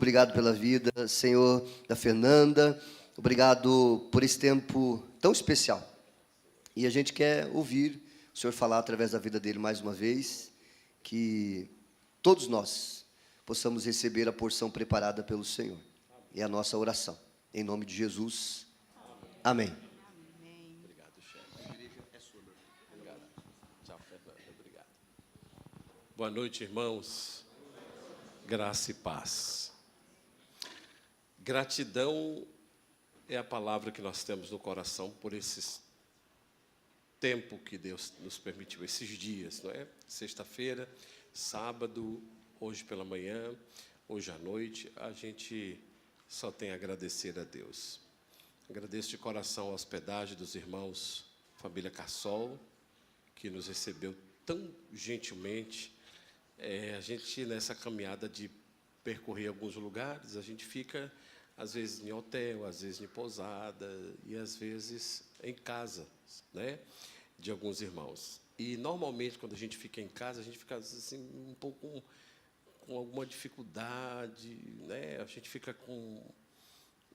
Obrigado pela vida, Senhor, da Fernanda. Obrigado por esse tempo tão especial. E a gente quer ouvir o Senhor falar através da vida dele mais uma vez, que todos nós possamos receber a porção preparada pelo Senhor. É a nossa oração. Em nome de Jesus. Amém. Obrigado, chefe. A igreja é sua, meu filho. Obrigado. Tchau, Fernanda. Obrigado. Boa noite, irmãos. Graça e paz. Gratidão é a palavra que nós temos no coração por esse tempo que Deus nos permitiu, esses dias, não é? Sexta-feira, sábado, hoje pela manhã, hoje à noite, a gente só tem a agradecer a Deus. Agradeço de coração a hospedagem dos irmãos Família Cassol, que nos recebeu tão gentilmente. A gente, nessa caminhada de percorrer alguns lugares, a gente fica, às vezes, em hotel, às vezes em pousada, e às vezes em casa, né, de alguns irmãos. E, normalmente, quando a gente fica em casa, a gente fica assim, um pouco com alguma dificuldade, né? A gente fica com...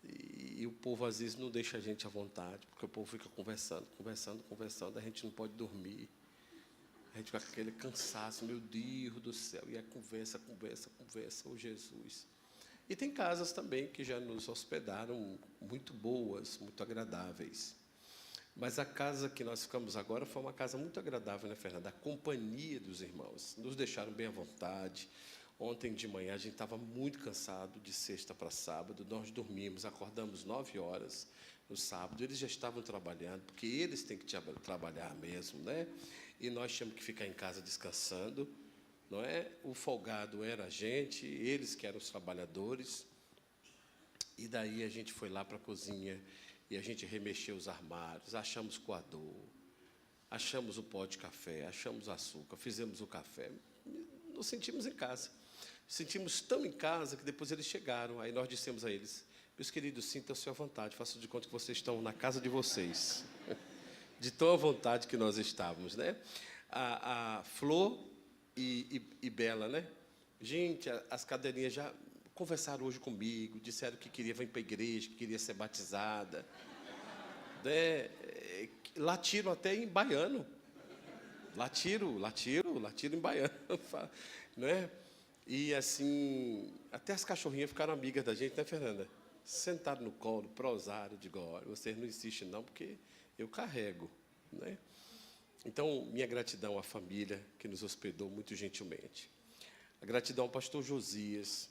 E o povo, às vezes, não deixa a gente à vontade, porque o povo fica conversando, a gente não pode dormir. A gente fica com aquele cansaço, meu Deus do céu, e a conversa, oh Jesus. E tem casas também que já nos hospedaram muito boas, muito agradáveis. Mas a casa que nós ficamos agora foi uma casa muito agradável, né, Fernanda? A companhia dos irmãos. Nos deixaram bem à vontade. Ontem de manhã a gente estava muito cansado, de sexta para sábado. Nós dormimos, acordamos 9 horas no sábado. Eles já estavam trabalhando, porque eles têm que trabalhar mesmo, né? E nós tínhamos que ficar em casa descansando, não é? O folgado era a gente, eles que eram os trabalhadores. E daí a gente foi lá para a cozinha e a gente remexeu os armários, achamos coador, achamos o pó de café, achamos açúcar, fizemos o café. Nos sentimos em casa. Sentimos tão em casa que depois eles chegaram. Aí nós dissemos a eles: meus queridos, sintam-se à vontade, façam de conta que vocês estão na casa de vocês. De tão à vontade que nós estávamos, né? A Flor e Bela, né? Gente, as cadeirinhas já conversaram hoje comigo, disseram que queria vir para a igreja, que queria ser batizada. Né? Latiram até em baiano. Latiram em baiano. Né? E, assim, até as cachorrinhas ficaram amigas da gente, né, Fernanda? Sentaram no colo, prosaram, digo, olha, vocês não insistem não, porque eu carrego, né? Então, minha gratidão à família que nos hospedou muito gentilmente. A gratidão ao pastor Josias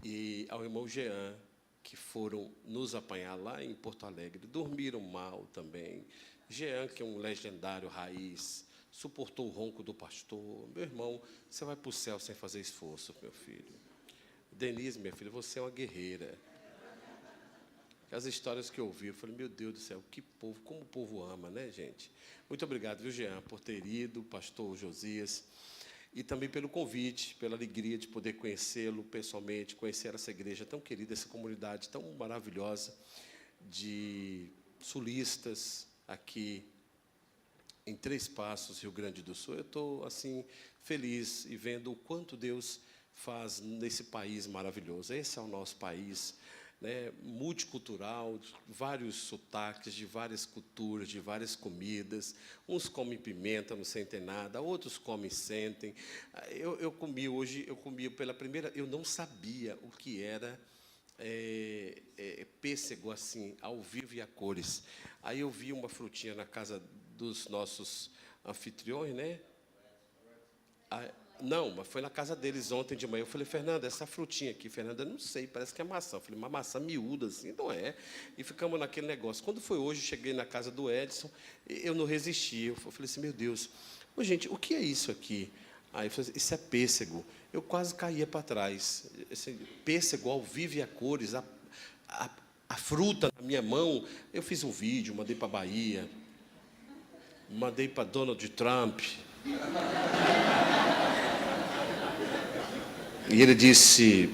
e ao irmão Jean, que foram nos apanhar lá em Porto Alegre. Dormiram mal também. Jean, que é um legendário raiz, suportou o ronco do pastor. Meu irmão, você vai para o céu sem fazer esforço, meu filho. Denise, minha filha, você é uma guerreira. As histórias que eu ouvi, eu falei, meu Deus do céu, que povo, como o povo ama, né, gente? Muito obrigado, viu, Jean, por ter ido, pastor Josias, e também pelo convite, pela alegria de poder conhecê-lo pessoalmente, conhecer essa igreja tão querida, essa comunidade tão maravilhosa de sulistas aqui em Três Passos, Rio Grande do Sul. Eu estou, assim, feliz e vendo o quanto Deus faz nesse país maravilhoso. Esse é o nosso país, né, multicultural, de vários sotaques, de várias culturas, de várias comidas. Uns comem pimenta, não sentem nada, outros comem e sentem. Eu comi hoje, pela primeira... Eu não sabia o que era pêssego, assim, ao vivo e a cores. Aí eu vi uma frutinha na casa dos nossos anfitriões, né? Não, mas foi na casa deles ontem de manhã. Eu falei, Fernanda, essa frutinha aqui, Fernanda, não sei, parece que é maçã. Eu falei, uma maçã miúda, assim, não é? E ficamos naquele negócio. Quando foi hoje, cheguei na casa do Edson, eu não resisti. Eu falei assim, meu Deus, gente, o que é isso aqui? Aí eu falei, isso é pêssego. Eu quase caía para trás. Esse pêssego ao vivo e a cores, a fruta na minha mão. Eu fiz um vídeo, mandei para a Bahia, mandei para Donald Trump. E ele disse,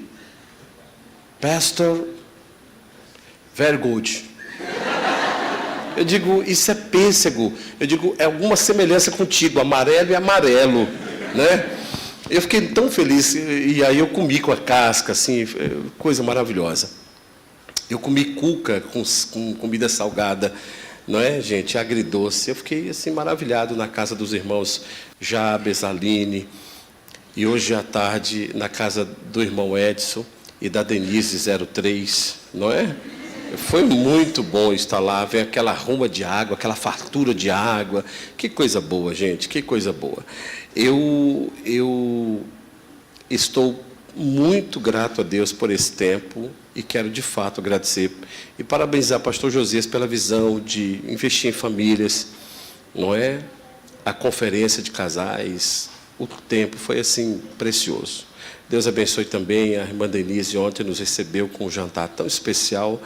Pastor, very good. Eu digo, isso é pêssego. Eu digo, é alguma semelhança contigo, amarelo e amarelo, né? Eu fiquei tão feliz, e aí eu comi com a casca, assim, coisa maravilhosa. Eu comi cuca com comida salgada, não é, gente? Agridoce. Eu fiquei, assim, maravilhado na casa dos irmãos Jabes, Aline, e hoje à tarde na casa do irmão Edson e da Denise 03, não é? Foi muito bom estar lá, ver aquela rumba de água, aquela fartura de água. Que coisa boa, gente, que coisa boa. Eu estou muito grato a Deus por esse tempo e quero, de fato, agradecer e parabenizar o pastor Josias pela visão de investir em famílias, não é? A conferência de casais, o tempo foi, assim, precioso. Deus abençoe também a irmã Denise, ontem nos recebeu com um jantar tão especial,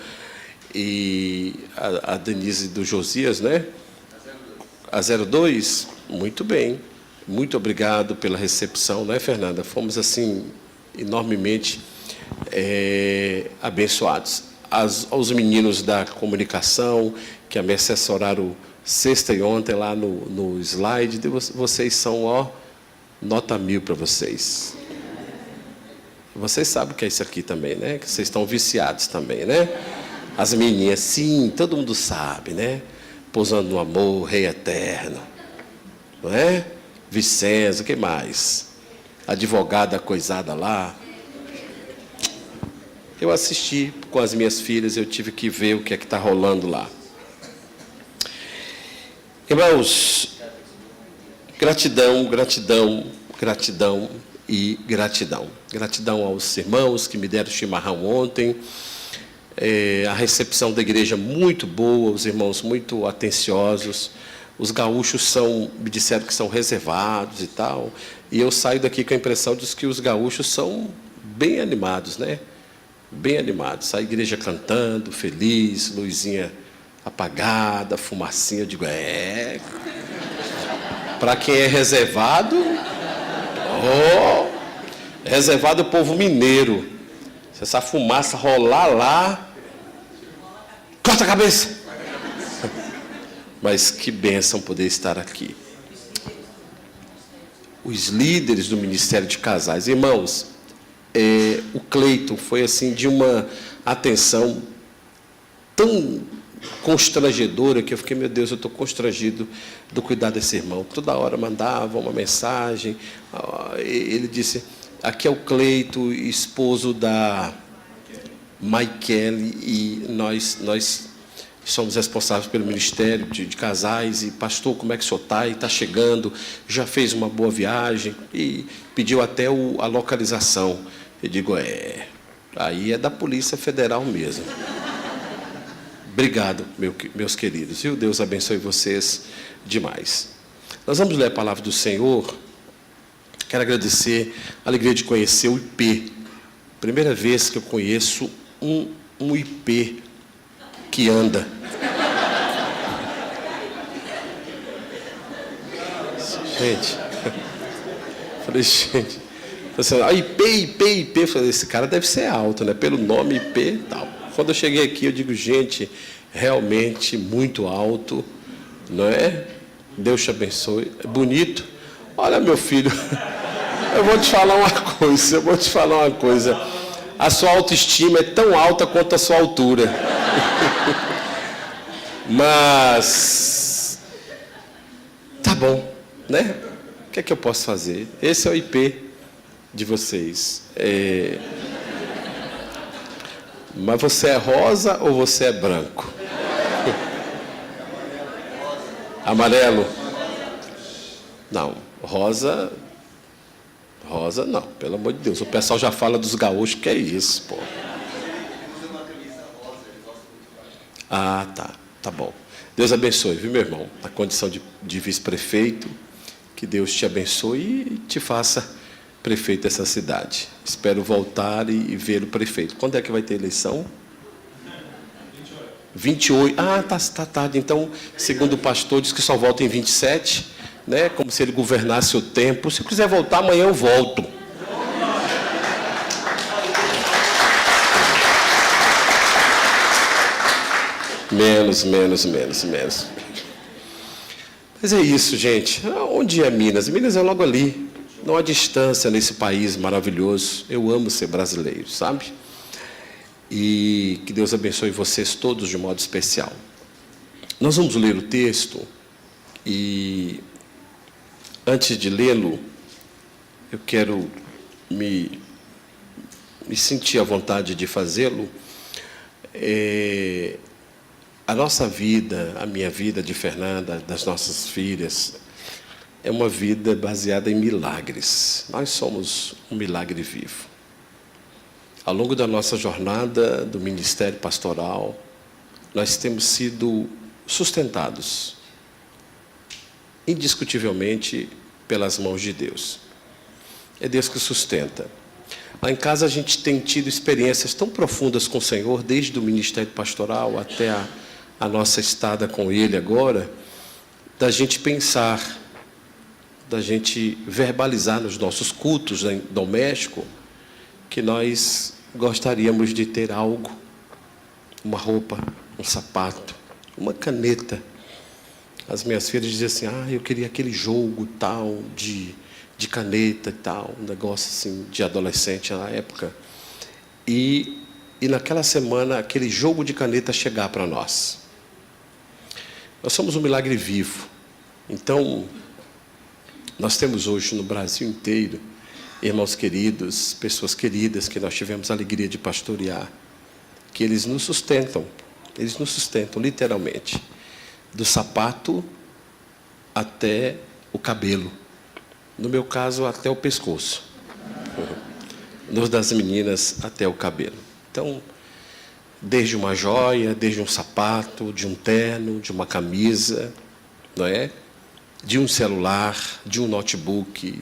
e a Denise do Josias, né? A 02, muito bem. Muito obrigado pela recepção, não é, Fernanda? Fomos, assim, enormemente abençoados. Aos meninos da comunicação, que me assessoraram sexta e ontem lá no slide, vocês são, ó, nota 1000 para vocês. Vocês sabem o que é isso aqui também, né? Que vocês estão viciados também, né? As menininhas, sim, todo mundo sabe, né? Pousando no amor, Rei Eterno, não é? Vicenza, o que mais? Advogada coisada lá. Eu assisti com as minhas filhas, eu tive que ver o que é que está rolando lá. Irmãos, gratidão, gratidão, gratidão e gratidão. Gratidão aos irmãos que me deram chimarrão ontem. A recepção da igreja muito boa, os irmãos muito atenciosos. Os gaúchos me disseram que são reservados e tal. E eu saio daqui com a impressão de que os gaúchos são bem animados, né? Bem animados. A igreja cantando, feliz, luzinha apagada, fumacinha. Eu digo, para quem é reservado, reservado é o povo mineiro. Se essa fumaça rolar lá, corta a cabeça. Mas que bênção poder estar aqui. Os líderes do Ministério de Casais. Irmãos, o Cleiton foi, assim, de uma atenção tão constrangedora que eu fiquei, meu Deus, eu estou constrangido do cuidar desse irmão. Toda hora mandava uma mensagem. Ele disse, aqui é o Cleiton, esposo da Maikele, e nós somos responsáveis pelo Ministério de Casais, e pastor, como é que o senhor está? E está chegando, já fez uma boa viagem, e pediu até a localização. Eu digo, aí é da Polícia Federal mesmo. Obrigado, meus queridos, viu? Deus abençoe vocês demais. Nós vamos ler a palavra do Senhor. Quero agradecer a alegria de conhecer o IP. Primeira vez que eu conheço um IP que anda. Gente, falei, gente, IP, falei, esse cara deve ser alto, né? Pelo nome IP e tal. Quando eu cheguei aqui, eu digo, gente, realmente muito alto, não é? Deus te abençoe. É bonito. Olha, meu filho, eu vou te falar uma coisa. A sua autoestima é tão alta quanto a sua altura. Mas tá bom, né? O que é que eu posso fazer? Esse é o IP de vocês. Mas você é rosa ou você é branco? Amarelo? Não, rosa não, pelo amor de Deus. O pessoal já fala dos gaúchos, que é isso, pô. Ah, tá bom. Deus abençoe, viu, meu irmão? Na condição de vice-prefeito, que Deus te abençoe e te faça prefeito dessa cidade. Espero voltar e ver o prefeito. Quando é que vai ter eleição? 28. Ah, tá tarde. Então, segundo o pastor, diz que só volta em 27, né? Como se ele governasse o tempo. Se eu quiser voltar, amanhã eu volto. Menos. Mas é isso, gente. Onde é Minas? Minas é logo ali. não há distância nesse país maravilhoso. Eu amo ser brasileiro, sabe? E que Deus abençoe vocês todos de modo especial. Nós vamos ler o texto e, antes de lê-lo, eu quero me sentir à vontade de fazê-lo. A nossa vida, a minha vida, de Fernanda, das nossas filhas, é uma vida baseada em milagres. Nós somos um milagre vivo. Ao longo da nossa jornada do ministério pastoral, nós temos sido sustentados, indiscutivelmente, pelas mãos de Deus. É Deus que sustenta. Lá em casa a gente tem tido experiências tão profundas com o Senhor, desde o ministério pastoral até a nossa estada com Ele agora, da gente pensar, da gente verbalizar nos nossos cultos domésticos, que nós gostaríamos de ter algo, uma roupa, um sapato, uma caneta. As minhas filhas diziam assim, eu queria aquele jogo tal, de caneta e tal, um negócio assim, de adolescente na época. E naquela semana, aquele jogo de caneta chegar para nós. Nós somos um milagre vivo. Então, nós temos hoje no Brasil inteiro, irmãos queridos, pessoas queridas que nós tivemos a alegria de pastorear, que eles nos sustentam literalmente, do sapato até o cabelo. No meu caso, até o pescoço. Nos das meninas, até o cabelo. Então, desde uma joia, desde um sapato, de um terno, de uma camisa, não é? De um celular, de um notebook.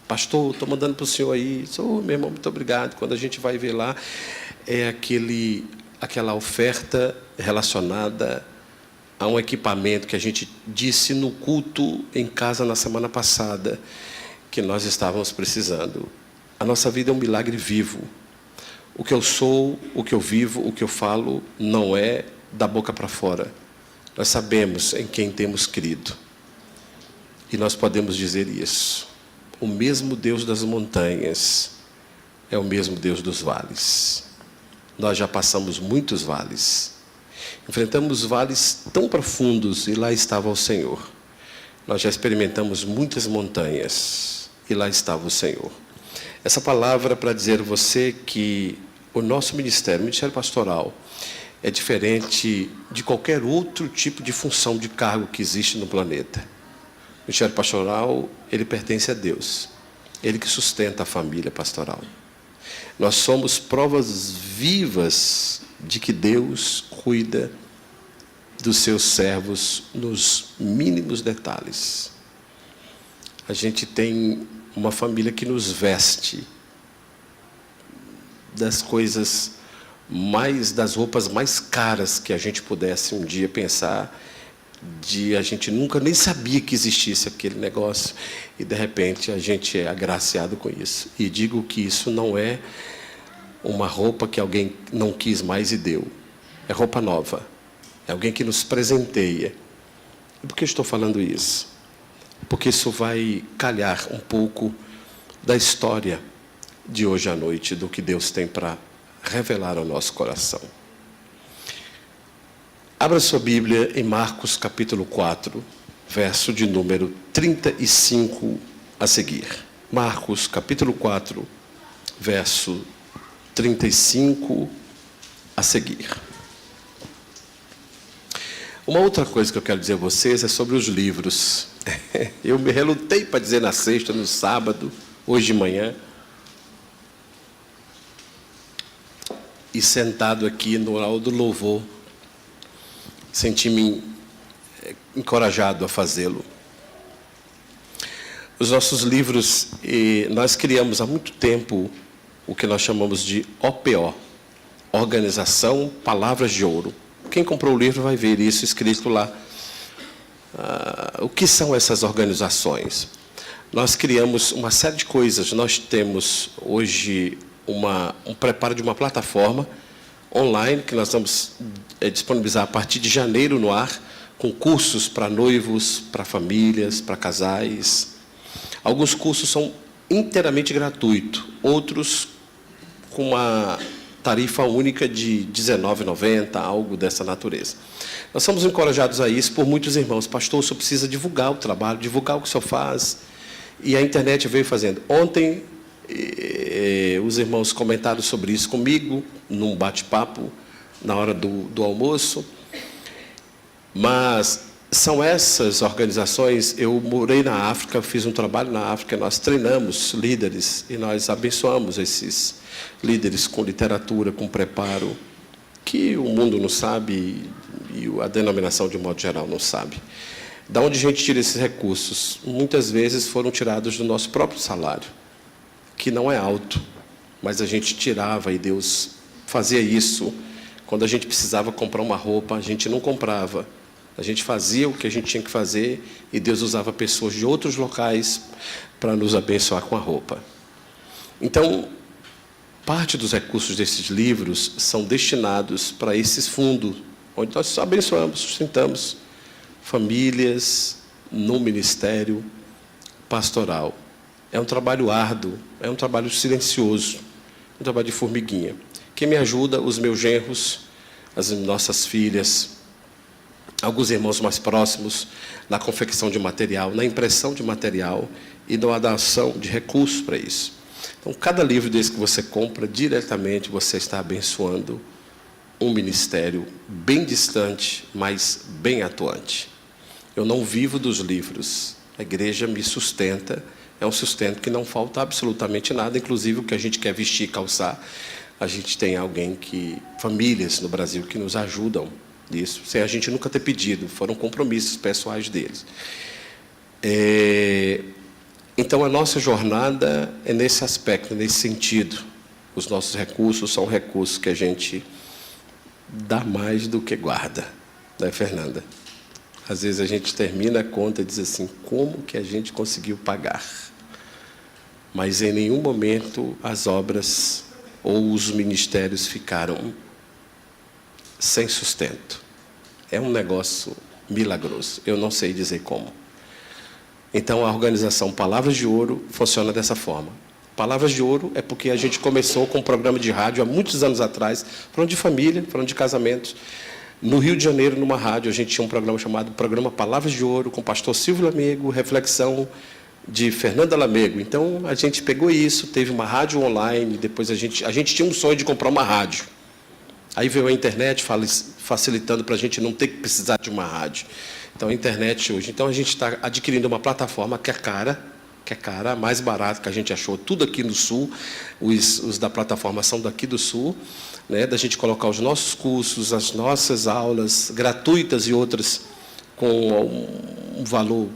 Pastor, estou mandando para o senhor aí. Meu irmão, muito obrigado. Quando a gente vai ver lá, é aquela oferta relacionada a um equipamento que a gente disse no culto em casa na semana passada, que nós estávamos precisando. A nossa vida é um milagre vivo. O que eu sou, o que eu vivo, o que eu falo, não é da boca para fora. Nós sabemos em quem temos crido. E nós podemos dizer isso. O mesmo Deus das montanhas é o mesmo Deus dos vales. Nós já passamos muitos vales. Enfrentamos vales tão profundos e lá estava o Senhor. Nós já experimentamos muitas montanhas e lá estava o Senhor. Essa palavra para dizer a você que o nosso ministério, o ministério pastoral, é diferente de qualquer outro tipo de função, de cargo que existe no planeta. O ministério pastoral, ele pertence a Deus. Ele que sustenta a família pastoral. Nós somos provas vivas de que Deus cuida dos seus servos nos mínimos detalhes. A gente tem uma família que nos veste das coisas das roupas mais caras que a gente pudesse um dia pensar, a gente nunca nem sabia que existisse aquele negócio, e de repente a gente é agraciado com isso. E digo que isso não é uma roupa que alguém não quis mais e deu. É roupa nova. É alguém que nos presenteia. E por que estou falando isso? Porque isso vai calhar um pouco da história de hoje à noite, do que Deus tem para revelar ao nosso coração. Abra sua Bíblia em Marcos capítulo 4, verso de número 35 a seguir. Marcos capítulo 4, verso 35 a seguir. Uma outra coisa que eu quero dizer a vocês é sobre os livros. Eu me relutei para dizer na sexta, no sábado, hoje de manhã. E sentado aqui no hall do louvor, senti-me encorajado a fazê-lo. Os nossos livros, nós criamos há muito tempo o que nós chamamos de OPO, Organização Palavras de Ouro. Quem comprou o livro vai ver isso escrito lá. O que são essas organizações? Nós criamos uma série de coisas. Nós temos hoje um preparo de uma plataforma online que nós vamos disponibilizar a partir de janeiro no ar, com cursos para noivos, para famílias, para casais. Alguns cursos são inteiramente gratuito, outros com uma tarifa única de R$ 19,90, algo dessa natureza. Nós somos encorajados a isso por muitos irmãos. Pastor, o senhor precisa divulgar o trabalho, divulgar o que o senhor faz. E a internet veio fazendo. Ontem, os irmãos comentaram sobre isso comigo, num bate-papo, na hora do almoço. Mas são essas organizações. Eu morei na África, fiz um trabalho na África, nós treinamos líderes e nós abençoamos esses líderes com literatura, com preparo, que o mundo não sabe e a denominação, de modo geral, não sabe. Da onde a gente tira esses recursos? Muitas vezes foram tirados do nosso próprio salário, que não é alto, mas a gente tirava e Deus fazia isso. Quando a gente precisava comprar uma roupa, a gente não comprava. A gente fazia o que a gente tinha que fazer e Deus usava pessoas de outros locais para nos abençoar com a roupa. Então, parte dos recursos desses livros são destinados para esses fundos, onde nós abençoamos, sustentamos famílias no ministério pastoral. É um trabalho árduo, é um trabalho silencioso, um trabalho de formiguinha. Quem me ajuda? Os meus genros, as nossas filhas, alguns irmãos mais próximos, na confecção de material, na impressão de material e na doação de recursos para isso. Então, cada livro desse que você compra, diretamente você está abençoando um ministério bem distante, mas bem atuante. Eu não vivo dos livros. A igreja me sustenta. É um sustento que não falta absolutamente nada, inclusive o que a gente quer vestir e calçar. A gente tem famílias no Brasil que nos ajudam nisso, sem a gente nunca ter pedido, foram compromissos pessoais deles. Então, a nossa jornada é nesse aspecto, nesse sentido. Os nossos recursos são recursos que a gente dá mais do que guarda, né, Fernanda? Às vezes a gente termina a conta e diz assim, como que a gente conseguiu pagar? Mas em nenhum momento as obras ou os ministérios ficaram sem sustento. É um negócio milagroso, eu não sei dizer como. Então, a organização Palavras de Ouro funciona dessa forma. Palavras de Ouro é porque a gente começou com um programa de rádio há muitos anos atrás, falando de família, falando de casamentos. No Rio de Janeiro, numa rádio, a gente tinha um programa chamado Programa Palavras de Ouro, com o pastor Silvio Lamego, reflexão de Fernanda Lamego. Então, a gente pegou isso, teve uma rádio online, depois a gente tinha um sonho de comprar uma rádio. Aí veio a internet facilitando para a gente não ter que precisar de uma rádio. Então, a internet hoje. Então, a gente está adquirindo uma plataforma que é cara, a mais barata que a gente achou, tudo aqui no Sul. Os da plataforma são daqui do Sul, né, da gente colocar os nossos cursos, as nossas aulas gratuitas e outras com um valor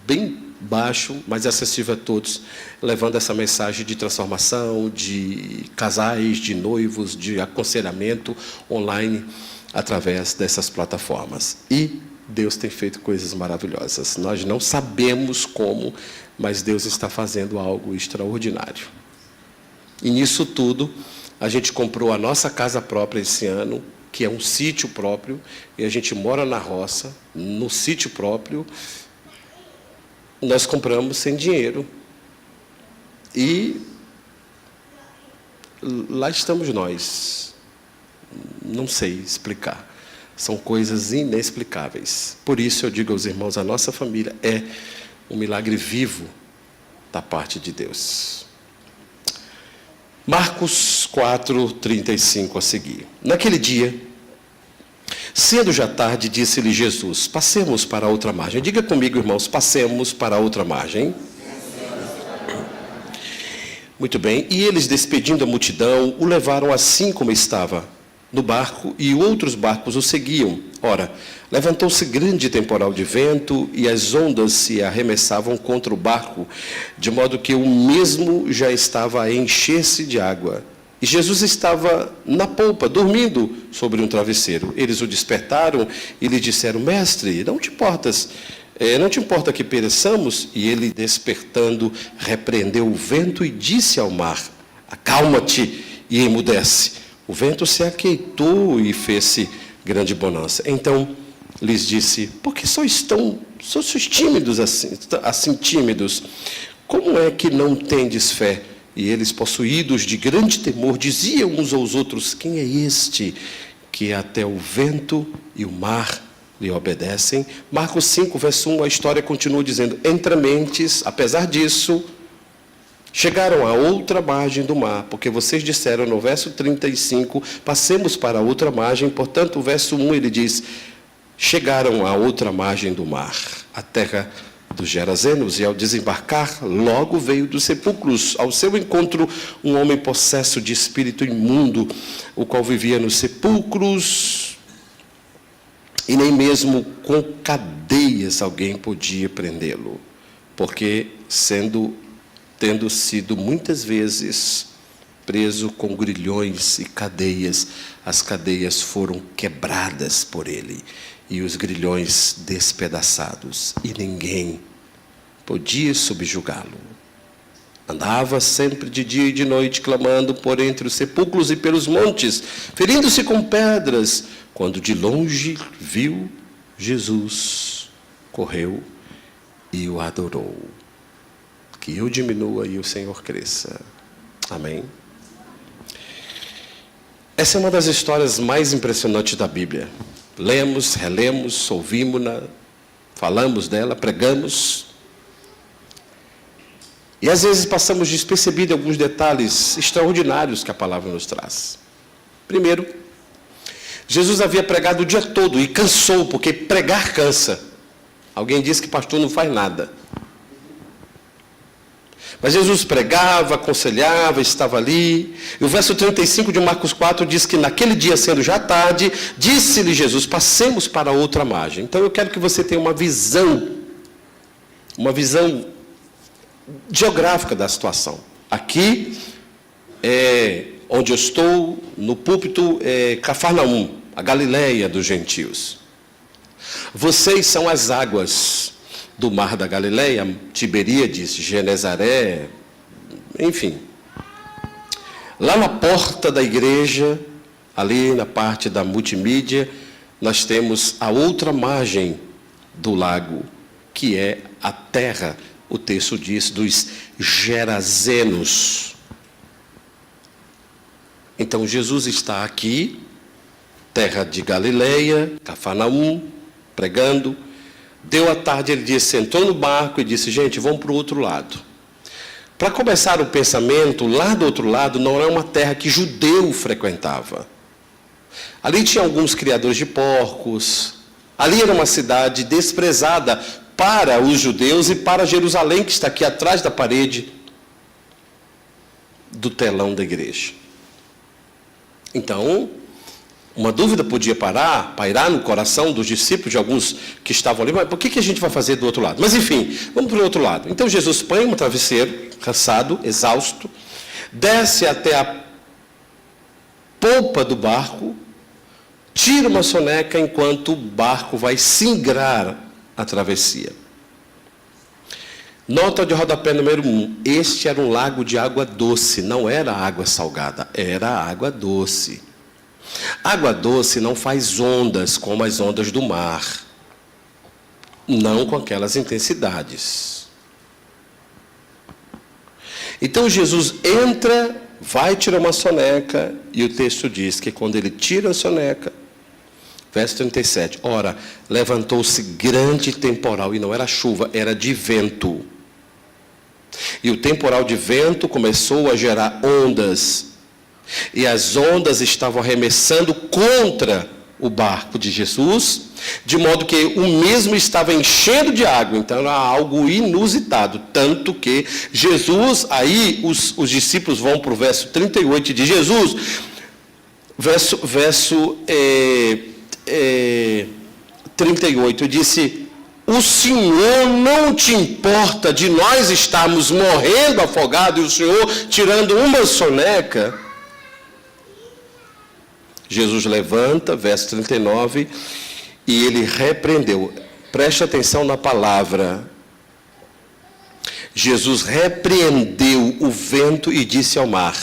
bem baixo, mas acessível a todos, levando essa mensagem de transformação, de casais, de noivos, de aconselhamento online através dessas plataformas. E Deus tem feito coisas maravilhosas. Nós não sabemos como, mas Deus está fazendo algo extraordinário. E nisso tudo, a gente comprou a nossa casa própria esse ano, que é um sítio próprio, e a gente mora na roça, no sítio próprio. Nós compramos sem dinheiro. E lá estamos nós. Não sei explicar. São coisas inexplicáveis. Por isso eu digo aos irmãos, a nossa família é um milagre vivo da parte de Deus. Marcos 4:35 a seguir. Naquele dia, sendo já tarde, disse-lhe Jesus, passemos para a outra margem. Diga comigo, irmãos, passemos para a outra margem. Muito bem. E eles, despedindo a multidão, o levaram assim como estava no barco, e outros barcos o seguiam. Ora, levantou-se grande temporal de vento, e as ondas se arremessavam contra o barco, de modo que o mesmo já estava a encher-se de água. E Jesus estava na polpa, dormindo sobre um travesseiro. Eles o despertaram e lhe disseram, mestre, não te importa que pereçamos? E ele, despertando, repreendeu o vento e disse ao mar, acalma-te e emudece. O vento se aquietou e fez-se grande bonança. Então lhes disse, por que sois tímidos assim tímidos? como é que não tendes fé? E eles, possuídos de grande temor, diziam uns aos outros: quem é este que até o vento e o mar lhe obedecem? Marcos 5, verso 1, a história continua dizendo: entre mentes, apesar disso, chegaram à outra margem do mar, porque vocês disseram no verso 35, passemos para a outra margem. Portanto, o verso 1 ele diz: chegaram à outra margem do mar, a terra dos Gerazenos, e ao desembarcar, logo veio dos sepulcros ao seu encontro um homem possesso de espírito imundo, o qual vivia nos sepulcros, e nem mesmo com cadeias alguém podia prendê-lo, porque tendo sido muitas vezes preso com grilhões e cadeias, as cadeias foram quebradas por ele e os grilhões despedaçados, e ninguém podia subjugá-lo. Andava sempre de dia e de noite, clamando por entre os sepulcros e pelos montes, ferindo-se com pedras. Quando de longe viu Jesus, correu e o adorou. Que eu diminua e o Senhor cresça. Amém. Essa é uma das histórias mais impressionantes da Bíblia. Lemos, relemos, ouvimos-na, falamos dela, pregamos. E às vezes passamos despercebido alguns detalhes extraordinários que a palavra nos traz. Primeiro, Jesus havia pregado o dia todo e cansou, porque pregar cansa. Alguém disse que pastor não faz nada. Mas Jesus pregava, aconselhava, estava ali. E o verso 35 de Marcos 4 diz que naquele dia, sendo já tarde, disse-lhe Jesus: passemos para outra margem. Então eu quero que você tenha uma visão geográfica da situação. Aqui, onde eu estou, no púlpito, é Cafarnaum, a Galileia dos gentios. Vocês são as águas do mar da Galileia, Tiberíades, Genezaré, enfim. Lá na porta da igreja, ali na parte da multimídia, nós temos a outra margem do lago, que é a terra, o texto diz, dos Gerazenos. Então Jesus está aqui, terra de Galileia, Cafarnaum, pregando. Deu a tarde, ele disse, sentou no barco e disse: gente, vamos para o outro lado. Para começar o pensamento, lá do outro lado não é uma terra que judeu frequentava. Ali tinha alguns criadores de porcos. Ali era uma cidade desprezada para os judeus e para Jerusalém, que está aqui atrás da parede do telão da igreja. Então, uma dúvida podia pairar no coração dos discípulos, de alguns que estavam ali: mas por que a gente vai fazer do outro lado? Mas enfim, vamos para o outro lado. Então Jesus põe um travesseiro, cansado, exausto, desce até a polpa do barco, tira uma soneca enquanto o barco vai singrar a travessia. Nota de rodapé número 1. Este era um lago de água doce, não era água salgada, era água doce. Água doce não faz ondas como as ondas do mar. Não com aquelas intensidades. Então Jesus entra, vai tirar uma soneca, e o texto diz que quando ele tira a soneca, verso 37, ora, levantou-se grande temporal, e não era chuva, era de vento. E o temporal de vento começou a gerar ondas, e as ondas estavam arremessando contra o barco de Jesus, de modo que o mesmo estava enchendo de água. Então era algo inusitado, tanto que Jesus, aí os discípulos vão para o verso 38 de Jesus, verso 38, disse: o Senhor não te importa de nós estarmos morrendo afogados e o Senhor tirando uma soneca? Jesus levanta, verso 39, e ele repreendeu. Preste atenção na palavra. Jesus repreendeu o vento e disse ao mar,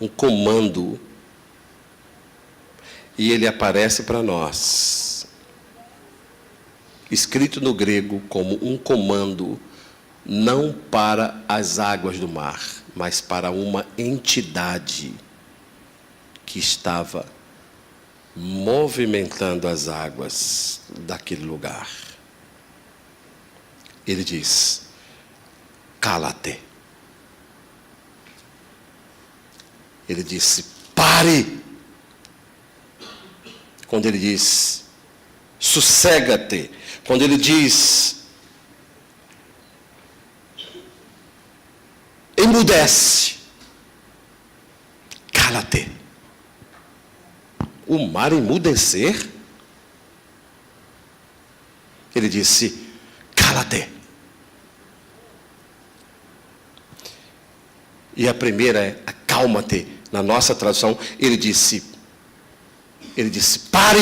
um comando. E ele aparece para nós, escrito no grego como um comando, não para as águas do mar, mas para uma entidade que estava movimentando as águas daquele lugar. Ele diz: cala-te. Ele disse: pare. Quando ele diz: sossega-te. Quando ele diz: emudece. Cala-te. O mar emudecer? Ele disse: cala-te. E a primeira é acalma-te. Na nossa tradução, ele disse pare.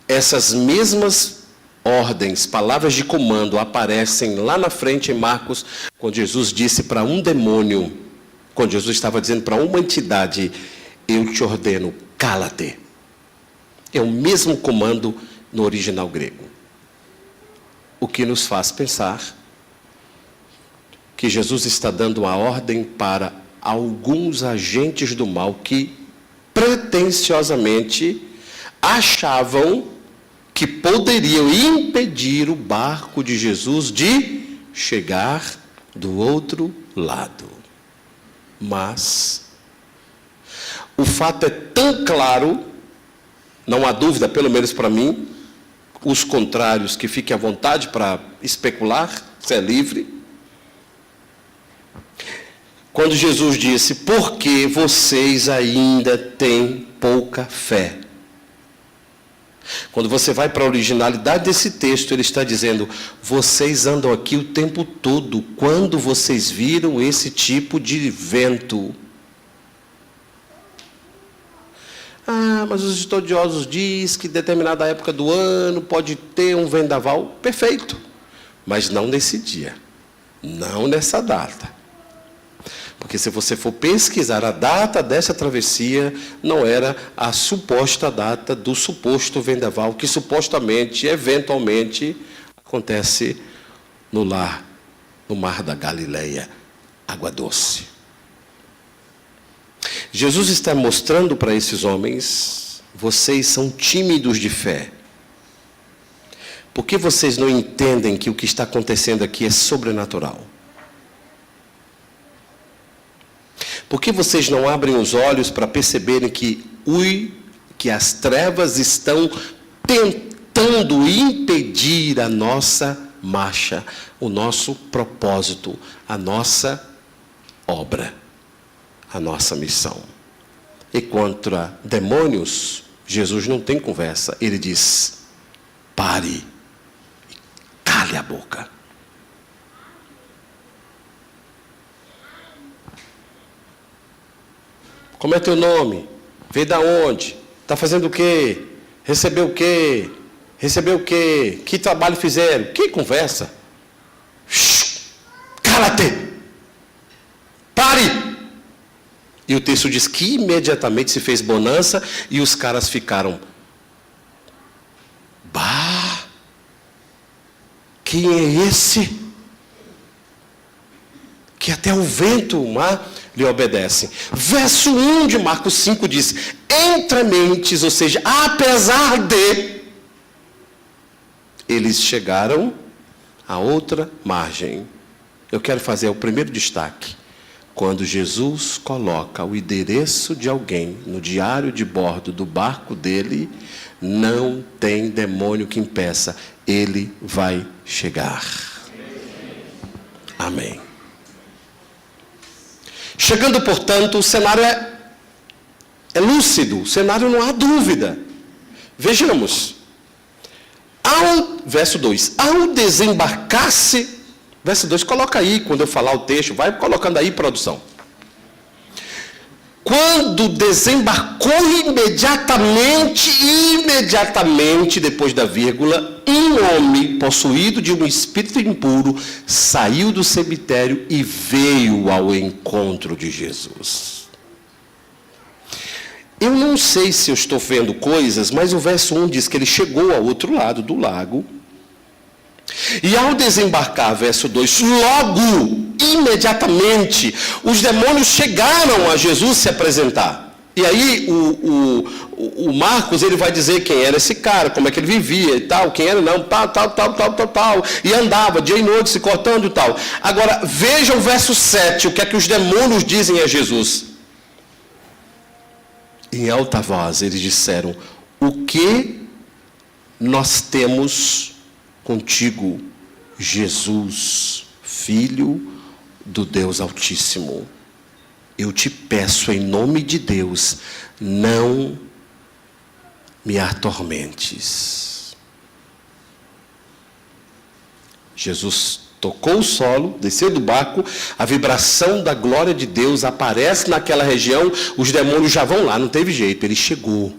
Essas mesmas ordens, palavras de comando, aparecem lá na frente em Marcos, quando Jesus disse para um demônio, quando Jesus estava dizendo para uma entidade: eu te ordeno, cala-te. É o mesmo comando no original grego. O que nos faz pensar que Jesus está dando uma ordem para alguns agentes do mal que pretensiosamente achavam que poderiam impedir o barco de Jesus de chegar do outro lado. Mas o fato é tão claro, não há dúvida, pelo menos para mim, os contrários que fiquem à vontade para especular, você é livre. Quando Jesus disse: por que vocês ainda têm pouca fé? Quando você vai para a originalidade desse texto, ele está dizendo: vocês andam aqui o tempo todo. Quando vocês viram esse tipo de vento? Ah, mas os estudiosos dizem que em determinada época do ano pode ter um vendaval. Perfeito. Mas não nesse dia. Não nessa data. Porque se você for pesquisar a data dessa travessia, não era a suposta data do suposto vendaval, que supostamente, eventualmente, acontece no mar da Galileia, água doce. Jesus está mostrando para esses homens: vocês são tímidos de fé. Por que vocês não entendem que o que está acontecendo aqui é sobrenatural? Por que vocês não abrem os olhos para perceberem que as trevas estão tentando impedir a nossa marcha, o nosso propósito, a nossa obra, a nossa missão? E contra demônios, Jesus não tem conversa. Ele diz: pare e cale a boca. Como é teu nome? Veio da onde? Está fazendo o quê? Recebeu o quê? Recebeu o quê? Que trabalho fizeram? Que conversa? Cala-te! Pare! E o texto diz que imediatamente se fez bonança e os caras ficaram: bah! Quem é esse? Que até o vento, o mar, lhe obedece. Verso 1 de Marcos 5 diz: entre mentes, ou seja, apesar de, eles chegaram à outra margem. Eu quero fazer o primeiro destaque. Quando Jesus coloca o endereço de alguém no diário de bordo do barco dele, não tem demônio que impeça. Ele vai chegar. Amém. Chegando, portanto, o cenário é lúcido, o cenário não há dúvida. Vejamos. Verso 2. Ao desembarcar-se, verso 2, coloca aí, quando eu falar o texto, vai colocando aí, produção. Quando desembarcou imediatamente, depois da vírgula, um homem possuído de um espírito impuro saiu do cemitério e veio ao encontro de Jesus. Eu não sei se eu estou vendo coisas, mas o verso 1 diz que ele chegou ao outro lado do lago. E ao desembarcar, verso 2, logo, imediatamente, os demônios chegaram a Jesus se apresentar. E aí o Marcos, ele vai dizer quem era esse cara, como é que ele vivia e tal, quem era não, tal. E andava dia e noite se cortando e tal. Agora, veja o verso 7, o que é que os demônios dizem a Jesus. Em alta voz, eles disseram, o que nós temos contigo, Jesus, Filho do Deus Altíssimo? Eu te peço em nome de Deus, não me atormentes. Jesus tocou o solo, desceu do barco, a vibração da glória de Deus aparece naquela região, os demônios já vão lá, não teve jeito, ele chegou.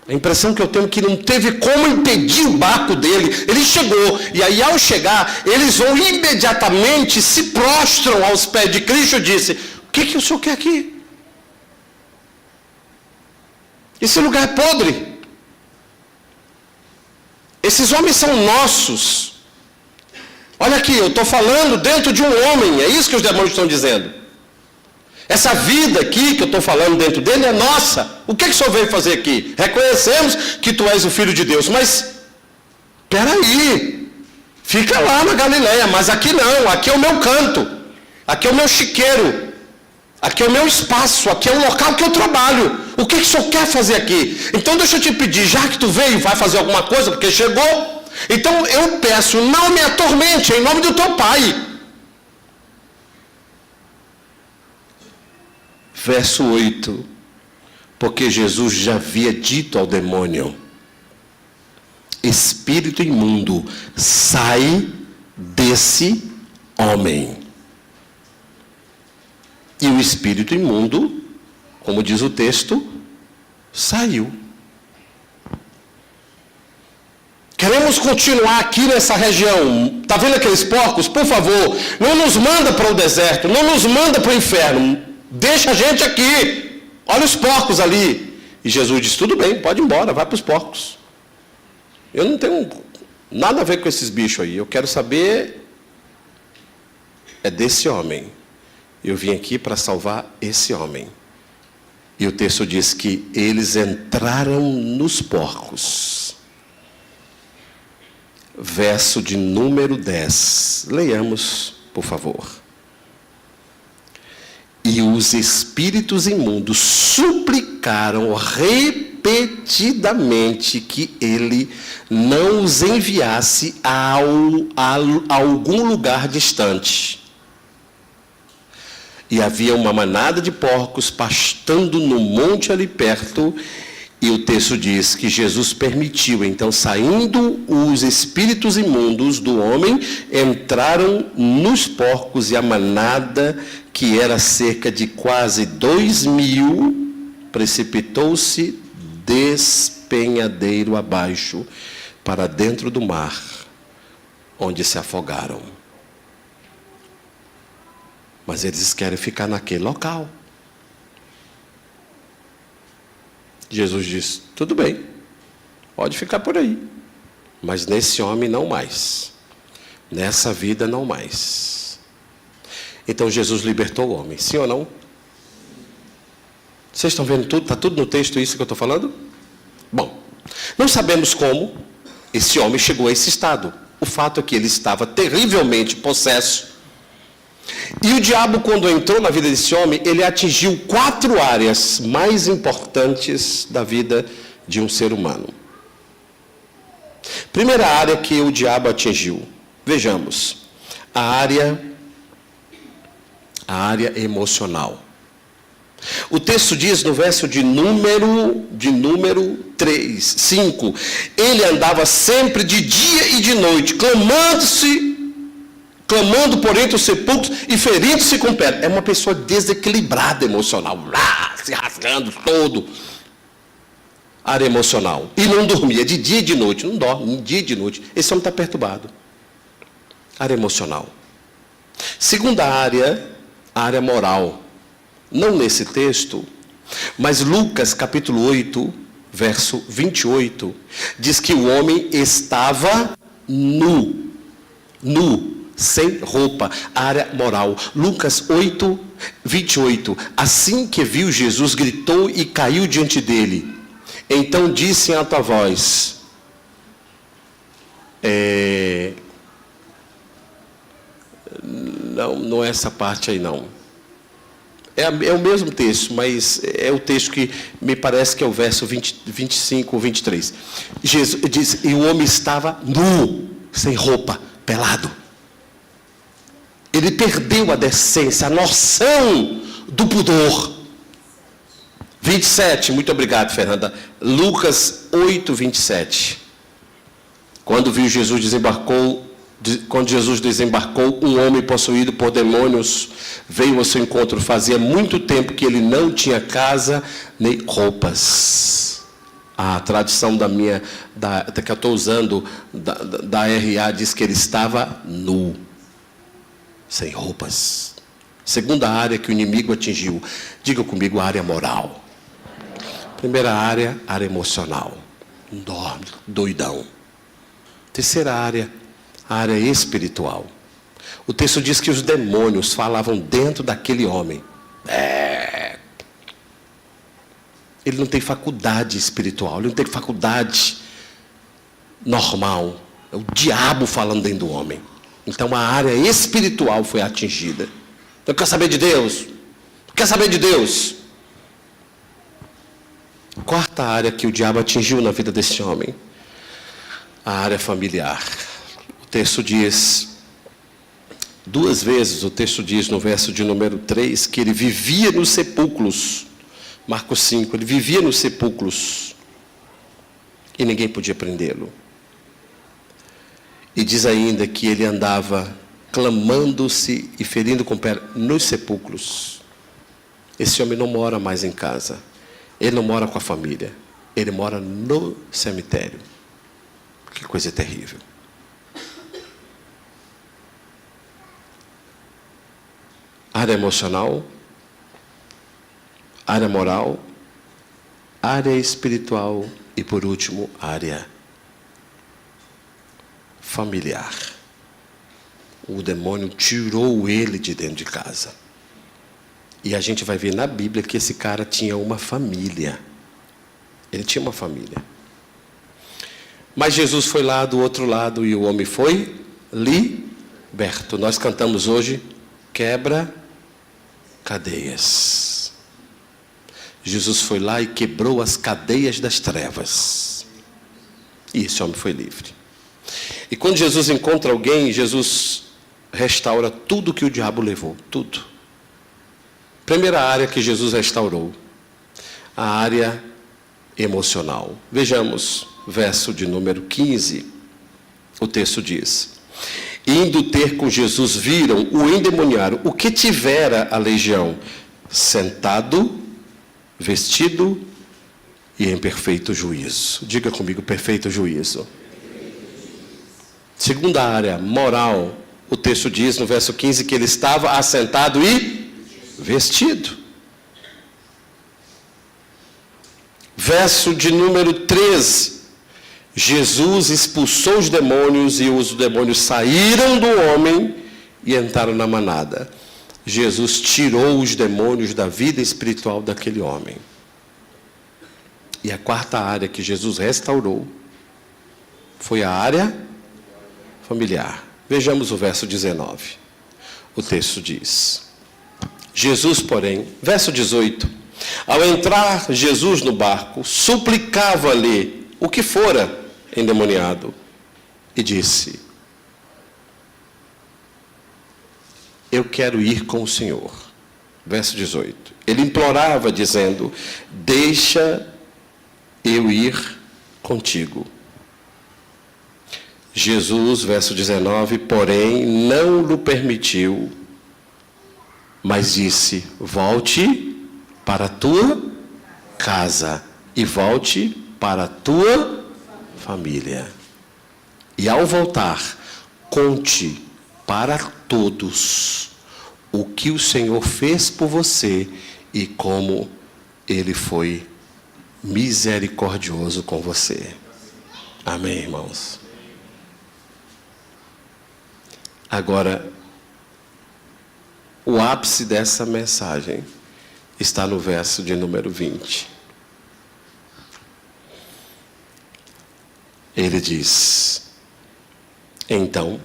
A impressão que eu tenho é que não teve como impedir o barco dele. Ele chegou. E aí, ao chegar, eles vão imediatamente, se prostram aos pés de Cristo e dizem, o que o senhor quer aqui? Esse lugar é podre. Esses homens são nossos. Olha aqui, eu estou falando dentro de um homem. É isso que os demônios estão dizendo. Essa vida aqui que eu estou falando dentro dele é nossa. O que o senhor veio fazer aqui? Reconhecemos que tu és o Filho de Deus, mas peraí, fica lá na Galileia, mas aqui não, aqui é o meu canto, aqui é o meu chiqueiro, aqui é o meu espaço, aqui é o local que eu trabalho. O que o senhor quer fazer aqui? Então deixa eu te pedir, já que tu veio, vai fazer alguma coisa, porque chegou, então eu peço, não me atormente, em nome do teu Pai. Verso 8, porque Jesus já havia dito ao demônio, espírito imundo, sai desse homem. E o espírito imundo, como diz o texto, saiu. Queremos continuar aqui nessa região. Está vendo aqueles porcos? Por favor, não nos manda para o deserto, não nos manda para o inferno. Deixa a gente aqui. Olha os porcos ali. E Jesus diz, tudo bem, pode ir embora, vai para os porcos. Eu não tenho nada a ver com esses bichos aí. Eu quero saber é desse homem. Eu vim aqui para salvar esse homem. E o texto diz que eles entraram nos porcos. Verso de número 10. Leiamos, por favor. E os espíritos imundos suplicaram repetidamente que ele não os enviasse a algum lugar distante. E havia uma manada de porcos pastando no monte ali perto, e o texto diz que Jesus permitiu. Então, saindo os espíritos imundos do homem, entraram nos porcos, e a manada, que era cerca de quase 2.000, precipitou-se despenhadeiro abaixo para dentro do mar, onde se afogaram. Mas eles querem ficar naquele local. Jesus diz, tudo bem, pode ficar por aí, mas nesse homem não mais, nessa vida não mais. Então Jesus libertou o homem, sim ou não? Vocês estão vendo tudo? Está tudo no texto isso que eu estou falando? Bom, não sabemos como esse homem chegou a esse estado. O fato é que ele estava terrivelmente possesso. E o diabo, quando entrou na vida desse homem, ele atingiu 4 áreas mais importantes da vida de um ser humano. Primeira área que o diabo atingiu, vejamos, a área emocional. O texto diz no verso de número 5, ele andava sempre de dia e de noite, clamando por entre os sepulcros e ferindo-se com pedra. É uma pessoa desequilibrada emocional, se rasgando todo. Área emocional. E não dormia de dia e de noite. Não dorme, de dia e de noite. Esse homem está perturbado. Área emocional. Segunda área, a área moral. Não nesse texto, mas Lucas capítulo 8, verso 28, diz que o homem estava nu, sem roupa, área moral. Lucas 8, 28. Assim que viu Jesus, gritou e caiu diante dele. Então disse em alta voz, não é essa parte aí não. É o mesmo texto, mas é o texto que me parece que é o verso 25 ou 23. Jesus diz, e o homem estava nu, sem roupa, pelado. Ele perdeu a decência, a noção do pudor. 27, muito obrigado, Fernanda. Lucas 8, 27. Quando Jesus desembarcou, um homem possuído por demônios veio ao seu encontro. Fazia muito tempo que ele não tinha casa nem roupas. A tradição da que eu estou usando, da RA, diz que ele estava nu, sem roupas. Segunda área que o inimigo atingiu. Diga comigo, a área moral. Primeira área emocional. Dorme, doidão. Terceira área, a área espiritual. O texto diz que os demônios falavam dentro daquele homem. Ele não tem faculdade espiritual, ele não tem faculdade normal. É o diabo falando dentro do homem. Então a área espiritual foi atingida. Eu quero saber de Deus. Quer saber de Deus? Quarta área que o diabo atingiu na vida desse homem. A área familiar. O texto diz, duas vezes, o texto diz no verso de número 3, que ele vivia nos sepulcros. Marcos 5, ele vivia nos sepulcros. E ninguém podia prendê-lo. E diz ainda que ele andava clamando-se e ferindo com pedra nos sepulcros. Esse homem não mora mais em casa. Ele não mora com a família. Ele mora no cemitério. Que coisa terrível. Área emocional, área moral, área espiritual e, por último, área familiar. O demônio tirou ele de dentro de casa. E a gente vai ver na Bíblia que esse cara tinha uma família. Ele tinha uma família. Mas Jesus foi lá do outro lado e o homem foi liberto. Nós cantamos hoje, quebra cadeias. Jesus foi lá e quebrou as cadeias das trevas. E esse homem foi livre. E quando Jesus encontra alguém, Jesus restaura tudo que o diabo levou. Tudo. Primeira área que Jesus restaurou. A área emocional. Vejamos, verso de número 15. O texto diz, indo ter com Jesus, viram o endemoniado, o que tivera a legião, sentado, vestido e em perfeito juízo. Diga comigo, perfeito juízo. Segunda área, moral. O texto diz no verso 15 que ele estava assentado e vestido. Verso de número 13. Jesus expulsou os demônios e os demônios saíram do homem e entraram na manada. Jesus tirou os demônios da vida espiritual daquele homem. E a quarta área que Jesus restaurou foi a área familiar. Vejamos o verso 19. O texto diz, Jesus, porém, verso 18, ao entrar Jesus no barco, suplicava-lhe o que fora endemoniado e disse, eu quero ir com o Senhor. Verso 18. Ele implorava dizendo, deixa eu ir contigo. Jesus, verso 19, porém, não lhe permitiu, mas disse, volte para a tua casa e volte para a tua família. E ao voltar, conte para todos o que o Senhor fez por você e como Ele foi misericordioso com você. Amém, irmãos? Agora, o ápice dessa mensagem está no verso de número 20. Ele diz: então,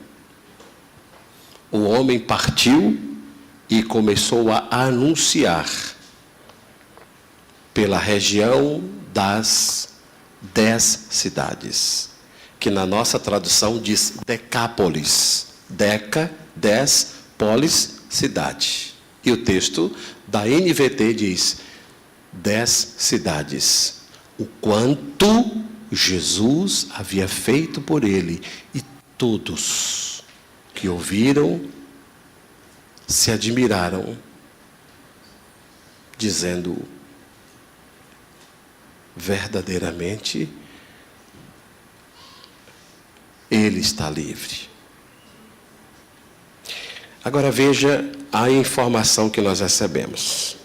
o homem partiu e começou a anunciar pela região das 10 cidades, que na nossa tradução diz Decápolis. Deca, 10, polis, cidade. E o texto da NVT diz 10 cidades. O quanto Jesus havia feito por ele, e todos que ouviram se admiraram, dizendo: verdadeiramente ele está livre. Agora veja a informação que nós recebemos.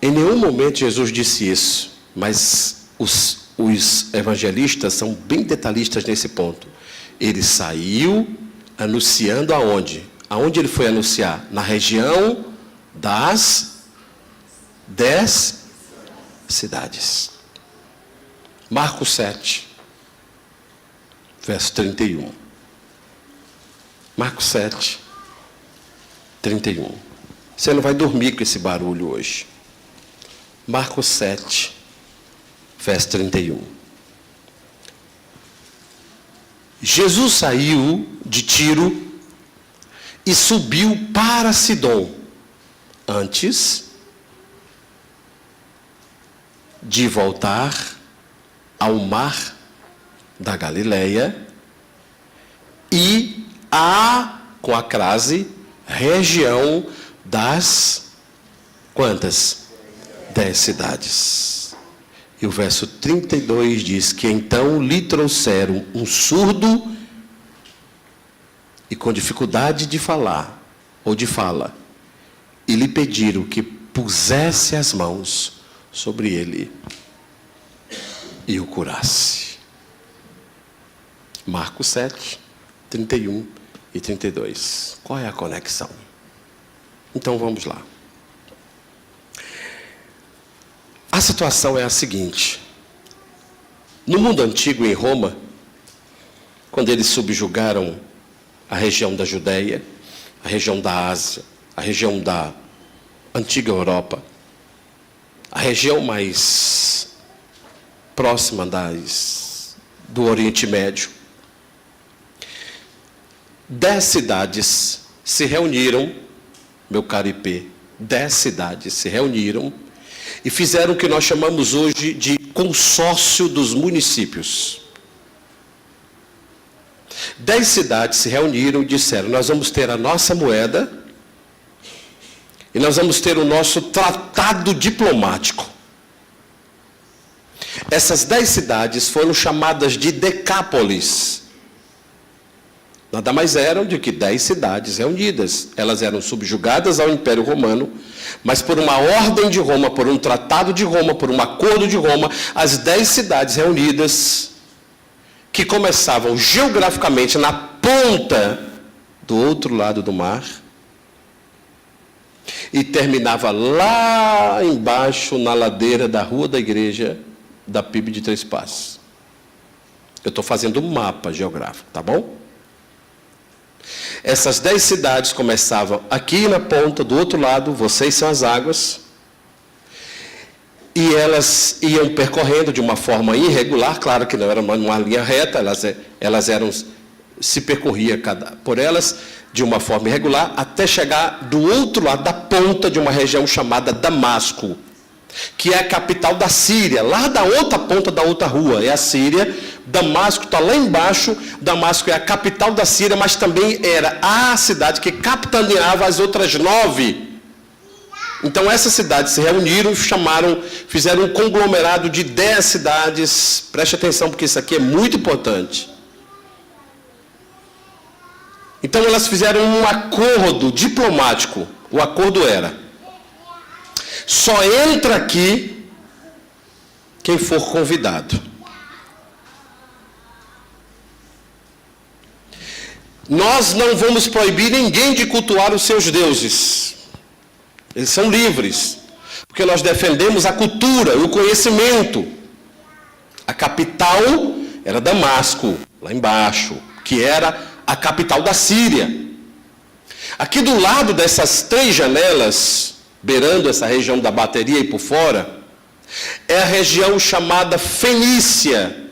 Em nenhum momento Jesus disse isso, mas os evangelistas são bem detalhistas nesse ponto. Ele saiu anunciando aonde? Aonde ele foi anunciar? Na região das 10 cidades. Marcos 7, verso 31. Marcos 7, 31. Você não vai dormir com esse barulho hoje. Marcos 7, verso 31. Jesus saiu de Tiro e subiu para Sidom, antes de voltar ao mar da Galileia e com a crase, região das quantas? 10 cidades. E o verso 32 diz que então lhe trouxeram um surdo e com dificuldade de falar, ou de fala, e lhe pediram que pusesse as mãos sobre ele e o curasse. Marcos 7, 31 e 32. Qual é a conexão? Então vamos lá. A situação é a seguinte: no mundo antigo, em Roma, quando eles subjugaram a região da Judéia, a região da Ásia, a região da antiga Europa, a região mais próxima do Oriente Médio, 10 cidades se reuniram, meu caro IP, 10 cidades se reuniram e fizeram o que nós chamamos hoje de consórcio dos municípios. 10 cidades se reuniram e disseram: nós vamos ter a nossa moeda e nós vamos ter o nosso tratado diplomático. Essas 10 cidades foram chamadas de Decápolis. Nada mais eram do que 10 cidades reunidas. Elas eram subjugadas ao Império Romano, mas por uma ordem de Roma, por um tratado de Roma, por um acordo de Roma, as 10 cidades reunidas, que começavam geograficamente na ponta do outro lado do mar, e terminava lá embaixo, na ladeira da Rua da Igreja, da PIB de Três Passos. Eu estou fazendo um mapa geográfico, tá bom? Essas 10 cidades começavam aqui na ponta, do outro lado, vocês são as águas, e elas iam percorrendo de uma forma irregular, claro que não era uma linha reta, elas eram, se percorria por elas de uma forma irregular, até chegar do outro lado da ponta de uma região chamada Damasco, que é a capital da Síria, lá da outra ponta da outra rua, é a Síria. Damasco está lá embaixo. Damasco é a capital da Síria, mas também era a cidade que capitaneava as outras 9. Então essas cidades se reuniram, fizeram um conglomerado de 10 cidades. Preste atenção, porque isso aqui é muito importante. Então elas fizeram um acordo diplomático. O acordo era: só entra aqui quem for convidado. Nós não vamos proibir ninguém de cultuar os seus deuses. Eles são livres, porque nós defendemos a cultura e o conhecimento. A capital era Damasco, lá embaixo, que era a capital da Síria. Aqui do lado dessas 3 janelas, beirando essa região da bateria e por fora, é a região chamada Fenícia,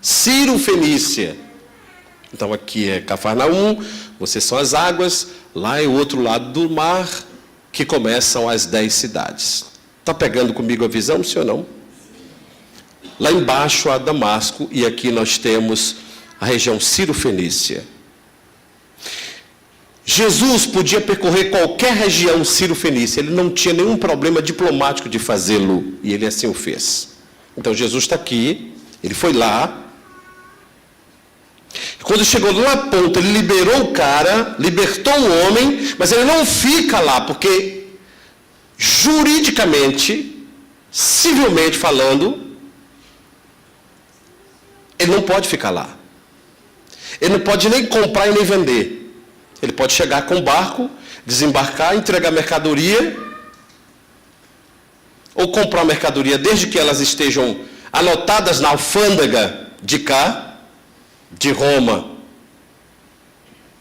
Ciro-Fenícia. Então aqui é Cafarnaum, vocês são as águas, lá é o outro lado do mar, que começam as 10 cidades. Está pegando comigo a visão, sim ou não? Lá embaixo há Damasco, e aqui nós temos a região Ciro-Fenícia. Jesus podia percorrer qualquer região Ciro-Fenícia, ele não tinha nenhum problema diplomático de fazê-lo, e ele assim o fez. Então Jesus está aqui, ele foi lá. Quando chegou lá na ponta, ele liberou o cara, libertou o homem, mas ele não fica lá, porque juridicamente, civilmente falando, ele não pode ficar lá. Ele não pode nem comprar e nem vender. Ele pode chegar com o barco, desembarcar, entregar mercadoria, ou comprar mercadoria, desde que elas estejam anotadas na alfândega de cá, de Roma,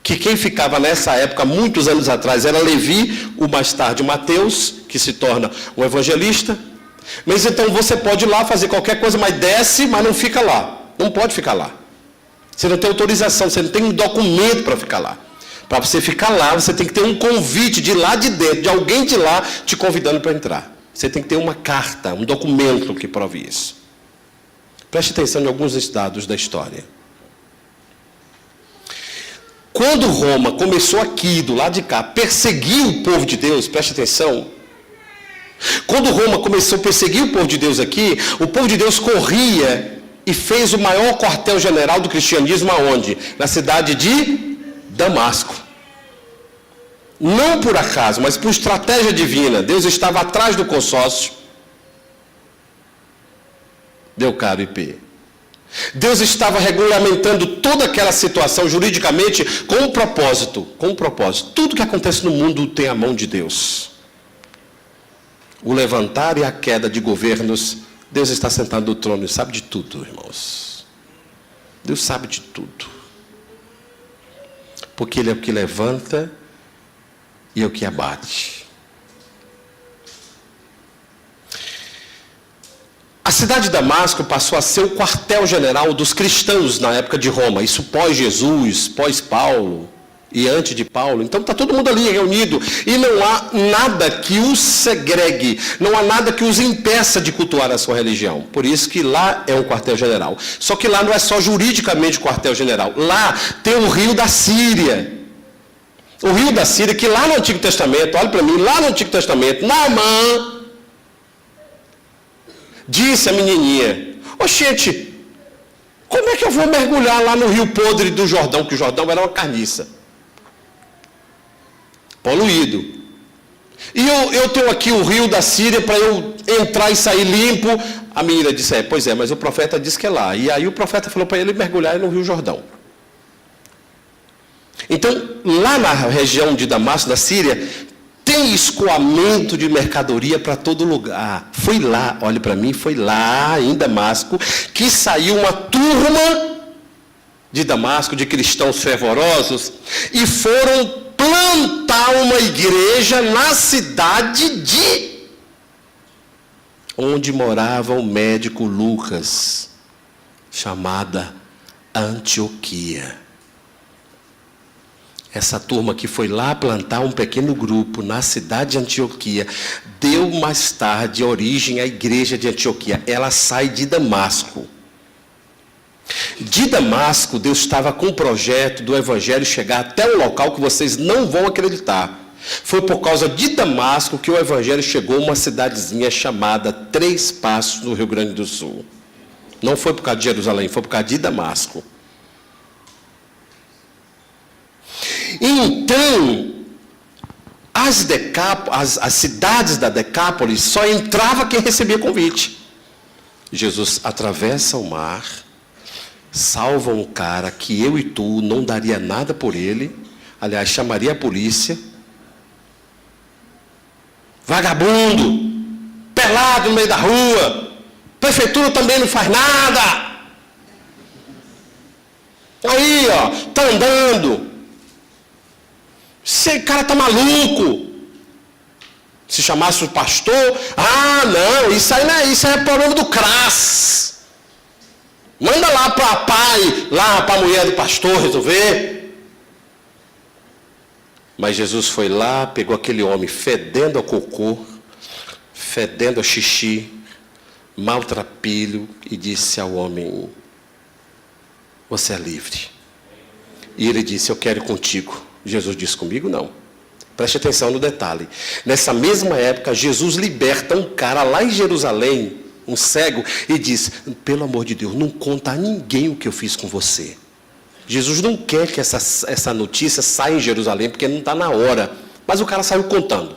que quem ficava nessa época, muitos anos atrás, era Levi, o mais tarde Mateus, que se torna um evangelista. Mas então você pode ir lá fazer qualquer coisa, mas desce, mas não fica lá. Não pode ficar lá. Você não tem autorização, você não tem um documento para ficar lá. Para você ficar lá, você tem que ter um convite de lá de dentro, de alguém de lá te convidando para entrar. Você tem que ter uma carta, um documento que prove isso. Preste atenção em alguns dados da história. Quando Roma começou aqui, do lado de cá, perseguir o povo de Deus, preste atenção. Quando Roma começou a perseguir o povo de Deus aqui, o povo de Deus corria e fez o maior quartel-general do cristianismo aonde? Na cidade de Damasco. Não por acaso, mas por estratégia divina. Deus estava atrás do consórcio. Deu caro IP. Deus estava regulamentando toda aquela situação juridicamente com um propósito. Com um propósito. Tudo que acontece no mundo tem a mão de Deus. O levantar e a queda de governos, Deus está sentado no trono e sabe de tudo, irmãos. Deus sabe de tudo. Porque Ele é o que levanta e é o que abate. A cidade de Damasco passou a ser o quartel-general dos cristãos na época de Roma. Isso pós-Jesus, pós-Paulo e antes de Paulo. Então está todo mundo ali reunido. E não há nada que os segregue. Não há nada que os impeça de cultuar a sua religião. Por isso que lá é um quartel-general. Só que lá não é só juridicamente quartel-general. Lá tem o rio da Síria. O rio da Síria, que lá no Antigo Testamento, olha para mim, lá no Antigo Testamento, Naamã disse a menininha: gente, como é que eu vou mergulhar lá no rio podre do Jordão? Que o Jordão era uma carniça. Poluído. E eu tenho aqui o rio da Síria para eu entrar e sair limpo. A menina disse: pois é, mas o profeta disse que é lá. E aí o profeta falou para ele mergulhar no rio Jordão. Então, lá na região de Damasco, da Síria, tem escoamento de mercadoria para todo lugar. Foi lá, olhe para mim, foi lá em Damasco que saiu uma turma de Damasco, de cristãos fervorosos, e foram plantar uma igreja na cidade de onde morava o médico Lucas, chamada Antioquia. Essa turma que foi lá plantar um pequeno grupo na cidade de Antioquia, deu mais tarde origem à igreja de Antioquia. Ela sai de Damasco. De Damasco, Deus estava com o projeto do evangelho chegar até um local que vocês não vão acreditar. Foi por causa de Damasco que o evangelho chegou a uma cidadezinha chamada Três Passos, no Rio Grande do Sul. Não foi por causa de Jerusalém, foi por causa de Damasco. Então, as cidades da Decápolis só entrava quem recebia convite. Jesus atravessa o mar, salva um cara que eu e tu não daria nada por ele, aliás, chamaria a polícia, vagabundo, pelado no meio da rua, prefeitura também não faz nada, aí ó, tá andando, esse cara tá maluco. Se chamasse o pastor, não, isso aí é problema do CRAS. Manda lá para pai, lá para a mulher do pastor resolver. Mas Jesus foi lá, pegou aquele homem fedendo a cocô, fedendo a xixi, maltrapilho, e disse ao homem: você é livre. E ele disse: eu quero ir contigo. Jesus disse: comigo não. Preste atenção no detalhe. Nessa mesma época, Jesus liberta um cara lá em Jerusalém, um cego, e diz: pelo amor de Deus, não conta a ninguém o que eu fiz com você. Jesus não quer que essa notícia saia em Jerusalém, porque não está na hora. Mas o cara saiu contando.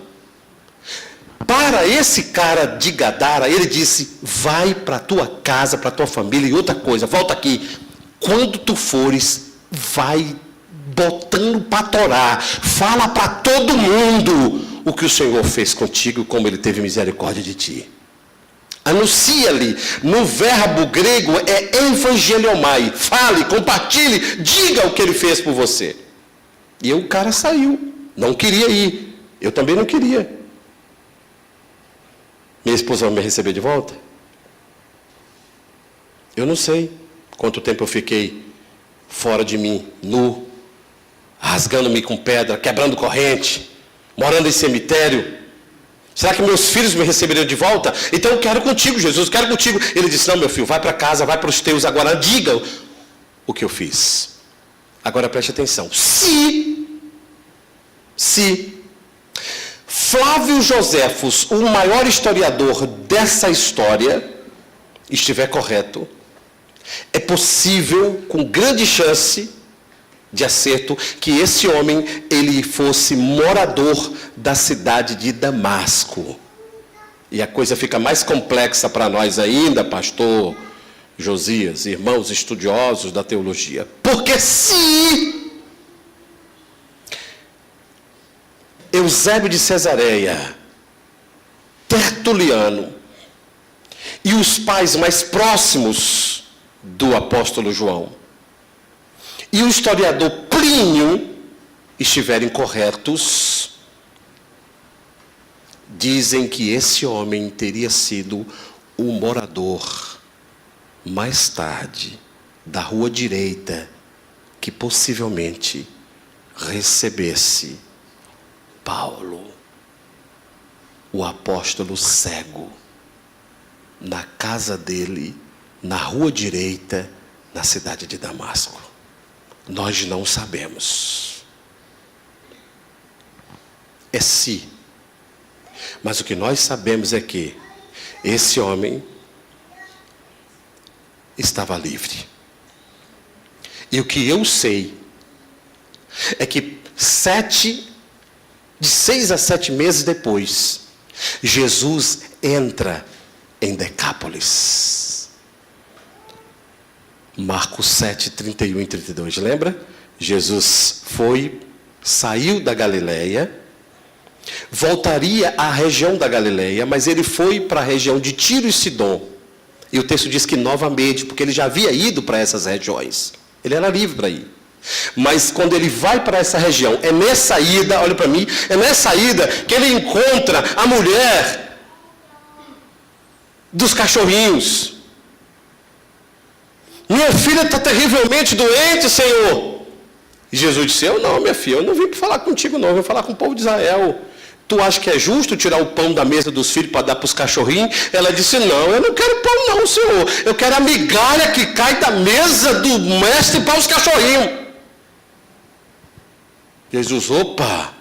Para esse cara de Gadara, ele disse: vai para a tua casa, para a tua família, e outra coisa, volta aqui. Quando tu fores, vai botando para torar, fala para todo mundo o que o Senhor fez contigo, como Ele teve misericórdia de ti. Anuncia-lhe, no verbo grego é evangeliomai, fale, compartilhe, diga o que Ele fez por você. E o cara saiu, não queria ir, eu também não queria. Minha esposa vai me receber de volta? Eu não sei quanto tempo eu fiquei fora de mim, nu, rasgando-me com pedra, quebrando corrente, morando em cemitério. Será que meus filhos me receberiam de volta? Então eu quero contigo, Jesus, quero contigo. Ele disse: não, meu filho, vai para casa, vai para os teus, agora diga o que eu fiz. Agora preste atenção. Se Flávio Joséfos, o maior historiador dessa história, estiver correto, é possível, com grande chance de acerto, que esse homem, ele fosse morador da cidade de Damasco. E a coisa fica mais complexa para nós ainda, pastor Josias, irmãos estudiosos da teologia. Porque se Eusébio de Cesareia, Tertuliano e os pais mais próximos do apóstolo João e o historiador Plínio estiverem corretos, dizem que esse homem teria sido o morador, mais tarde, da rua direita, que possivelmente recebesse Paulo, o apóstolo cego, na casa dele, na rua direita, na cidade de Damasco. Nós não sabemos. É se. Mas o que nós sabemos é que esse homem estava livre. E o que eu sei é que de 6 a 7 meses depois, Jesus entra em Decápolis. Marcos 7, 31 e 32, lembra? Jesus saiu da Galileia, voltaria à região da Galileia, mas ele foi para a região de Tiro e Sidom. E o texto diz que novamente, porque ele já havia ido para essas regiões. Ele era livre para ir. Mas quando ele vai para essa região, é nessa ida, olha para mim, é nessa ida que ele encontra a mulher dos cachorrinhos. Minha filha está terrivelmente doente, Senhor. E Jesus disse: eu não, minha filha, eu não vim para falar contigo não, eu vim falar com o povo de Israel. Tu acha que é justo tirar o pão da mesa dos filhos para dar para os cachorrinhos? Ela disse: não, eu não quero pão não, Senhor. Eu quero a migalha que cai da mesa do mestre para os cachorrinhos. Jesus: opa,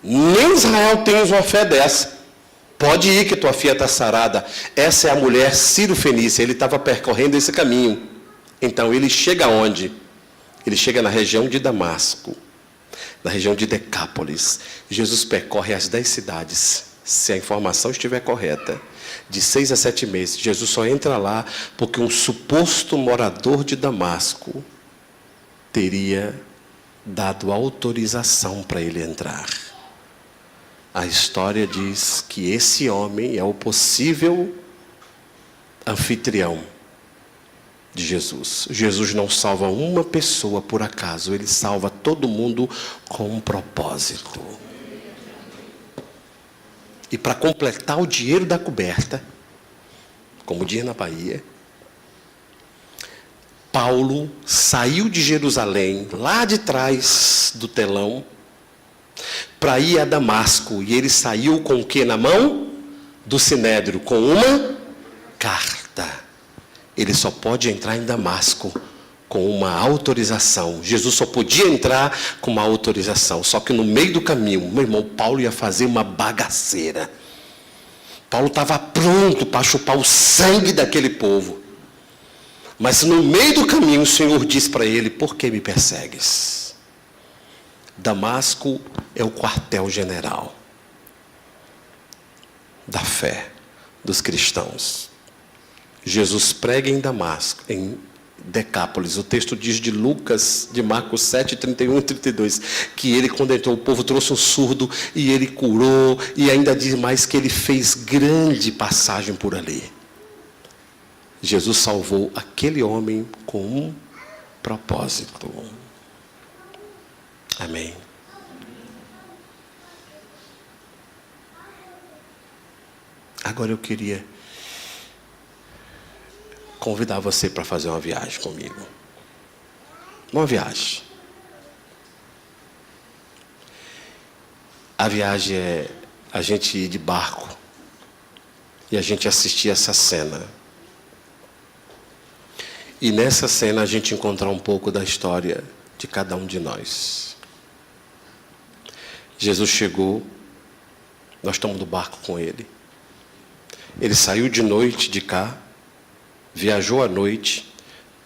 nem Israel tem uma fé dessa. Pode ir que tua filha está sarada. Essa é a mulher Ciro-fenícia. Ele estava percorrendo esse caminho. Então ele chega onde? Ele chega na região de Damasco, na região de Decápolis. Jesus percorre as 10 cidades se a informação estiver correta, de 6 a 7 meses. Jesus só entra lá porque um suposto morador de Damasco teria dado autorização para ele entrar. A história diz que esse homem é o possível anfitrião de Jesus. Jesus não salva uma pessoa por acaso, ele salva todo mundo com um propósito. E para completar o dinheiro da coberta, como diz na Bahia, Paulo saiu de Jerusalém, lá de trás do telão, para ir a Damasco. E ele saiu com o que na mão? Do Sinédrio, com uma carta. Ele só pode entrar em Damasco com uma autorização. Jesus só podia entrar com uma autorização. Só que no meio do caminho, meu irmão, Paulo ia fazer uma bagaceira. Paulo estava pronto para chupar o sangue daquele povo. Mas no meio do caminho o Senhor disse para ele: por que me persegues? Damasco é o quartel-general da fé dos cristãos. Jesus prega em Damasco, em Decápolis. O texto diz de Lucas, de Marcos 7, 31 e 32, que ele, quando entrou o povo, trouxe um surdo e ele curou, e ainda diz mais que ele fez grande passagem por ali. Jesus salvou aquele homem com um propósito. Amém. Agora eu queria convidar você para fazer uma viagem comigo. Uma viagem. A viagem é a gente ir de barco e a gente assistir essa cena. E nessa cena a gente encontrar um pouco da história de cada um de nós. Jesus chegou, nós estamos no barco com ele. Ele saiu de noite de cá, viajou à noite,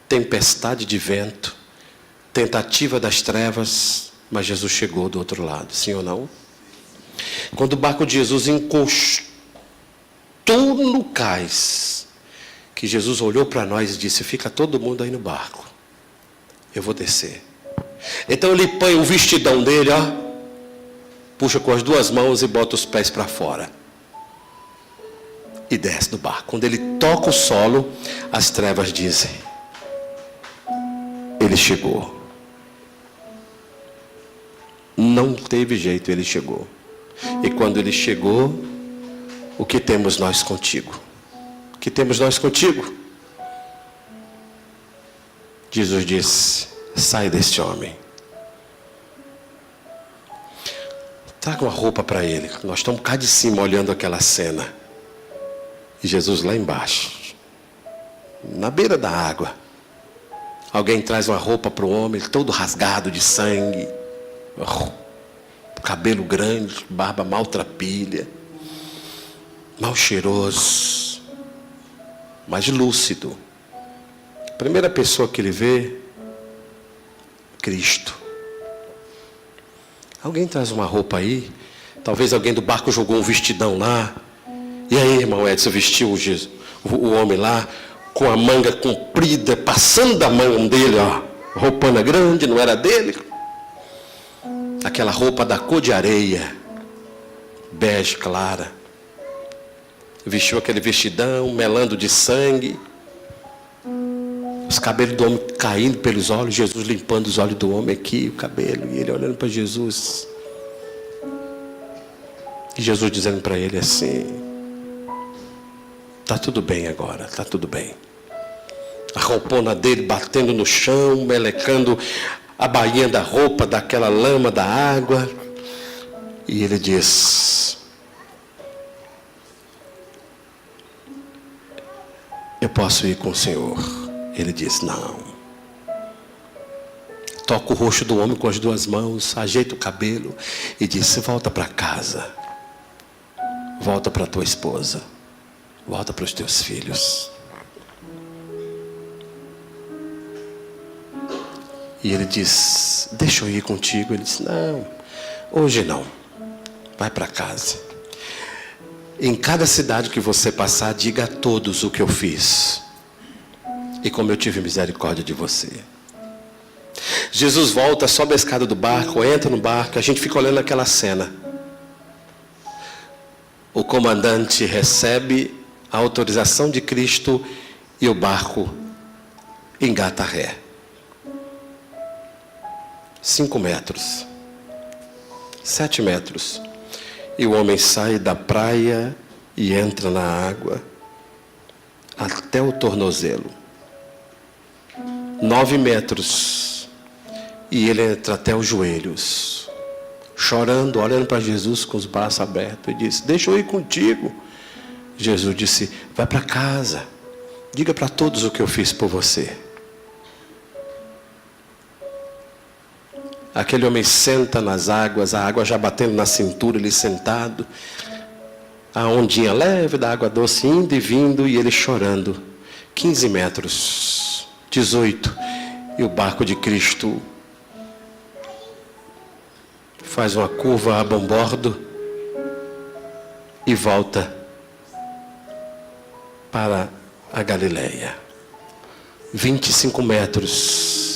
tempestade de vento, tentativa das trevas, mas Jesus chegou do outro lado, sim ou não? Quando o barco de Jesus encostou no cais, que Jesus olhou para nós e disse: fica todo mundo aí no barco, eu vou descer. Então ele põe o vestidão dele, ó, puxa com as duas mãos e bota os pés para fora. E desce do barco. Quando ele toca o solo, as trevas dizem: ele chegou. Não teve jeito, ele chegou. E quando ele chegou, o que temos nós contigo? O que temos nós contigo? Jesus disse: sai deste homem. Traga uma roupa para ele. Nós estamos cá de cima olhando aquela cena. E Jesus lá embaixo, na beira da água. Alguém traz uma roupa para o homem, todo rasgado de sangue, cabelo grande, barba maltrapilha, mal cheiroso, mas lúcido. A primeira pessoa que ele vê, Cristo. Alguém traz uma roupa aí, talvez alguém do barco jogou um vestidão lá. E aí, irmão Edson, vestiu o homem lá, com a manga comprida, passando da mão dele, ó, roupana grande, não era dele. Aquela roupa da cor de areia, bege clara. Vestiu aquele vestidão, melando de sangue. Os cabelos do homem caindo pelos olhos, Jesus limpando os olhos do homem aqui, o cabelo, e ele olhando para Jesus. E Jesus dizendo para ele assim: está tudo bem agora, está tudo bem. A roupona dele batendo no chão, melecando a bainha da roupa, daquela lama da água. E ele diz: eu posso ir com o Senhor? Ele diz: não. Toca o rosto do homem com as duas mãos, ajeita o cabelo e diz: volta para casa. Volta para tua esposa. Volta para os teus filhos. E ele diz: deixa eu ir contigo. Ele diz: não, hoje não. Vai para casa. Em cada cidade que você passar, diga a todos o que eu fiz e como eu tive misericórdia de você. Jesus volta, sobe a escada do barco, entra no barco, a gente fica olhando aquela cena. O comandante recebe a autorização de Cristo e o barco engata ré. 5 metros, 7 metros, e o homem sai da praia e entra na água até o tornozelo. 9 metros, e ele entra até os joelhos, chorando, olhando para Jesus com os braços abertos, e disse: deixa eu ir contigo. Jesus disse: vai para casa, diga para todos o que eu fiz por você. Aquele homem senta nas águas, a água já batendo na cintura, ele sentado, a ondinha leve da água doce indo e vindo, e ele chorando. 15 metros, 18, e o barco de Cristo faz uma curva a bombordo e volta para a Galileia. 25 metros,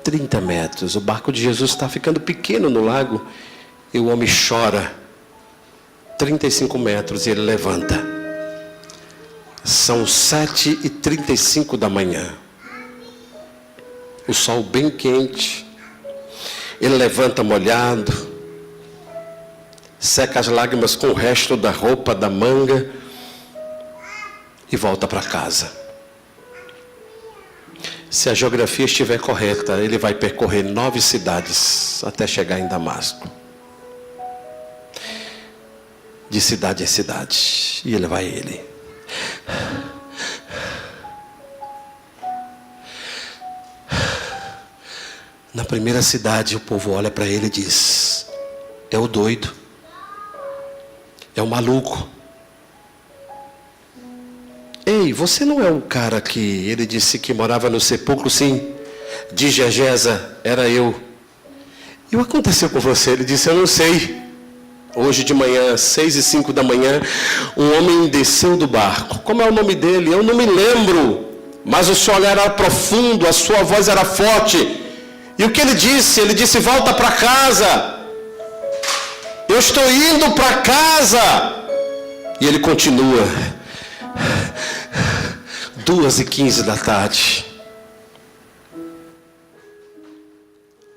30 metros, o barco de Jesus está ficando pequeno no lago, e o homem chora. 35 metros, e ele levanta. São 7h35 da manhã, o sol bem quente. Ele levanta molhado, seca as lágrimas com o resto da roupa, da manga, e volta para casa. Se a geografia estiver correta, ele vai percorrer 9 cidades até chegar em Damasco. De cidade em cidade. E ele vai Na primeira cidade, o povo olha para ele e diz: é o doido, é o maluco. Ei, você não é o cara que ele disse que morava no sepulcro? Sim, de Gegesa, era eu. E o que aconteceu com você? Ele disse: eu não sei. Hoje de manhã, 6h05 da manhã, um homem desceu do barco. Como é o nome dele? Eu não me lembro. Mas o seu olhar era profundo, a sua voz era forte. E o que ele disse? Ele disse: volta para casa. Eu estou indo para casa. E ele continua. 2h15 da tarde.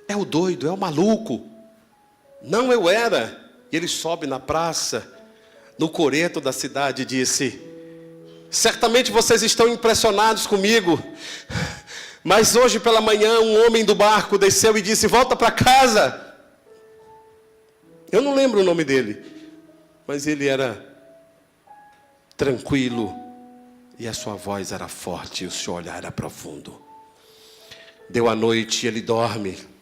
É o doido, é o maluco. Não, eu era. E ele sobe na praça, no coreto da cidade, e disse: certamente vocês estão impressionados comigo, mas hoje pela manhã um homem do barco desceu e disse: volta para casa. Eu não lembro o nome dele, mas ele era tranquilo, e a sua voz era forte, e o seu olhar era profundo. Deu a noite e ele dorme.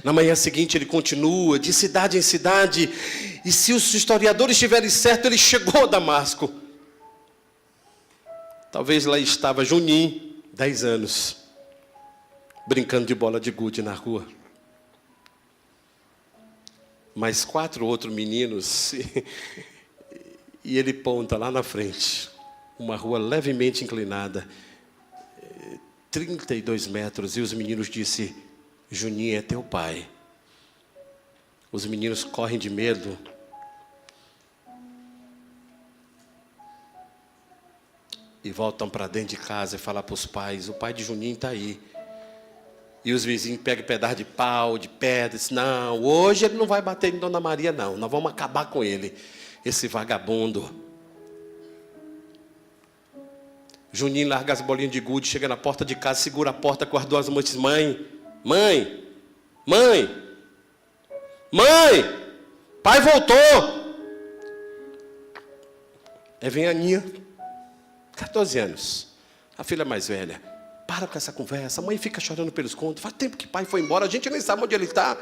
Na manhã seguinte ele continua de cidade em cidade, e se os historiadores estiverem certos, ele chegou a Damasco. Talvez lá estava Juninho, 10 anos, brincando de bola de gude na rua. Mais 4 outros meninos, e ele ponta lá na frente, uma rua levemente inclinada, 32 metros, e os meninos disseram: Juninho é teu pai. Os meninos correm de medo. E voltam para dentro de casa e falam para os pais: o pai de Juninho está aí. E os vizinhos pegam pedaço de pau, de pedra, e dizem: não, hoje ele não vai bater em Dona Maria não, nós vamos acabar com ele, esse vagabundo. Juninho larga as bolinhas de gude, chega na porta de casa, segura a porta com as 2 mãos e diz: Mãe, pai voltou. Aí vem a Aninha, 14 anos, a filha mais velha. Para com essa conversa, a mãe fica chorando pelos contos. Faz tempo que pai foi embora, a gente nem sabe onde ele está.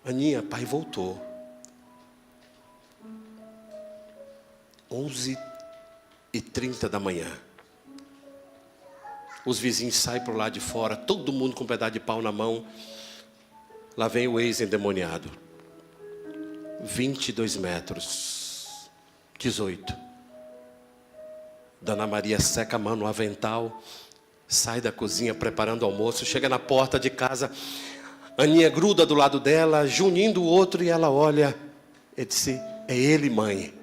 Aninha, pai voltou. 11h30 da manhã. Os vizinhos saem para o lado de fora, todo mundo com um pedaço de pau na mão. Lá vem o ex-endemoniado. 22 metros. 18. Dona Maria seca a mão no avental, sai da cozinha preparando o almoço, chega na porta de casa, Aninha gruda do lado dela, Juninho do outro, e ela olha e disse: é ele, mãe.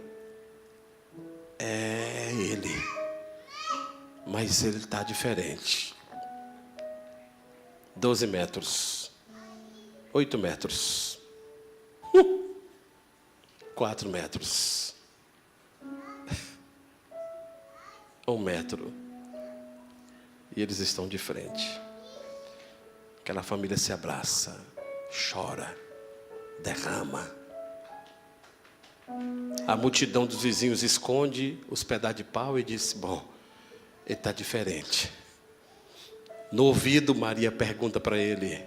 É ele. Mas ele está diferente. 12 metros. 8 metros. 4 metros. 1 metro. E eles estão de frente. Aquela família se abraça, chora, derrama. A multidão dos vizinhos esconde os pedaços de pau e diz: bom, ele está diferente. No ouvido, Maria pergunta para ele: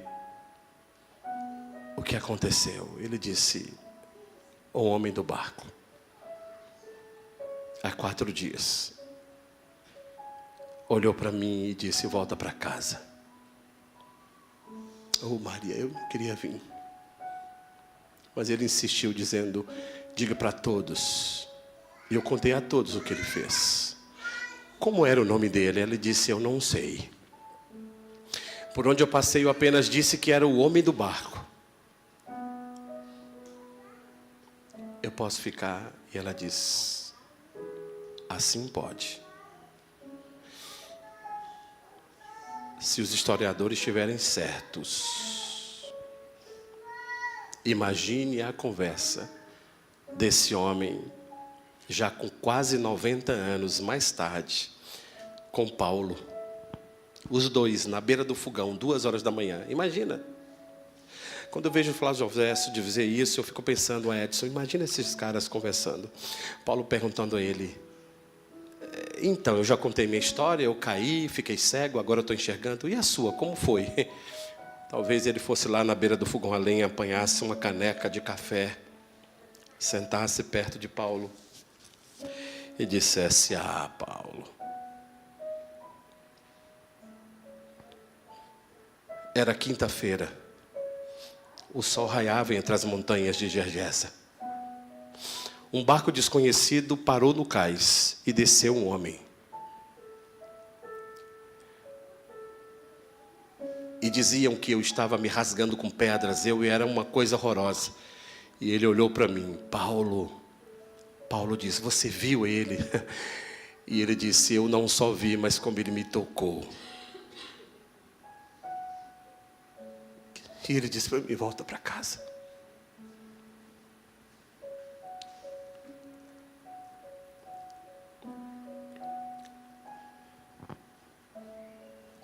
o que aconteceu? Ele disse: o homem do barco. Há 4 dias. Olhou para mim e disse: volta para casa. Oh, Maria, eu não queria vir. Mas ele insistiu dizendo: diga para todos. E eu contei a todos o que ele fez. Como era o nome dele? Ele disse: eu não sei. Por onde eu passei, eu apenas disse que era o homem do barco. Eu posso ficar? E ela diz: assim pode. Se os historiadores estiverem certos, imagine a conversa desse homem, já com quase 90 anos mais tarde, com Paulo. Os dois na beira do fogão, 2 horas da manhã. Imagina. Quando eu vejo o Flávio José dizer isso, eu fico pensando: Edson, imagina esses caras conversando. Paulo perguntando a ele: então, eu já contei minha história, eu caí, fiquei cego, agora eu estou enxergando. E a sua, como foi? Talvez ele fosse lá na beira do fogão a lenha, apanhasse uma caneca de café, sentasse perto de Paulo e dissesse: ah, Paulo, era quinta-feira, o sol raiava entre as montanhas de Gergesa. Um barco desconhecido parou no cais e desceu um homem. E diziam que eu estava me rasgando com pedras, eu era uma coisa horrorosa. E ele olhou para mim: Paulo. Paulo disse: você viu ele? E ele disse: eu não só vi, mas como ele me tocou. E ele disse para mim: volta para casa.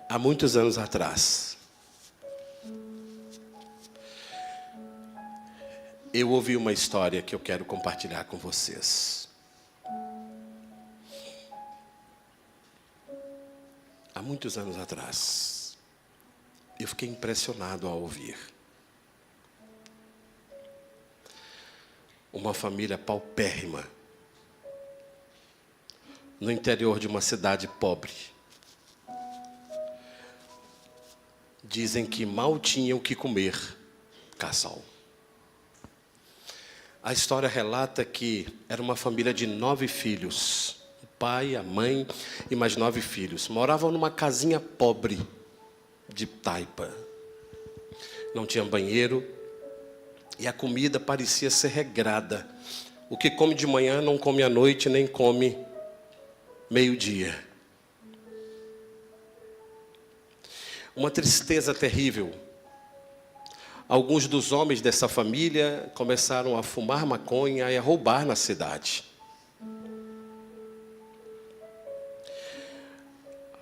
Há muitos anos atrás, eu ouvi uma história que eu quero compartilhar com vocês. Há muitos anos atrás, eu fiquei impressionado ao ouvir. Uma família paupérrima, no interior de uma cidade pobre. Dizem que mal tinham o que comer, caçal. A história relata que era uma família de 9 filhos. O pai, a mãe e mais 9 filhos. Moravam numa casinha pobre de taipa. Não tinha banheiro e a comida parecia ser regrada. O que come de manhã não come à noite, nem come meio-dia. Uma tristeza terrível. Alguns dos homens dessa família começaram a fumar maconha e a roubar na cidade.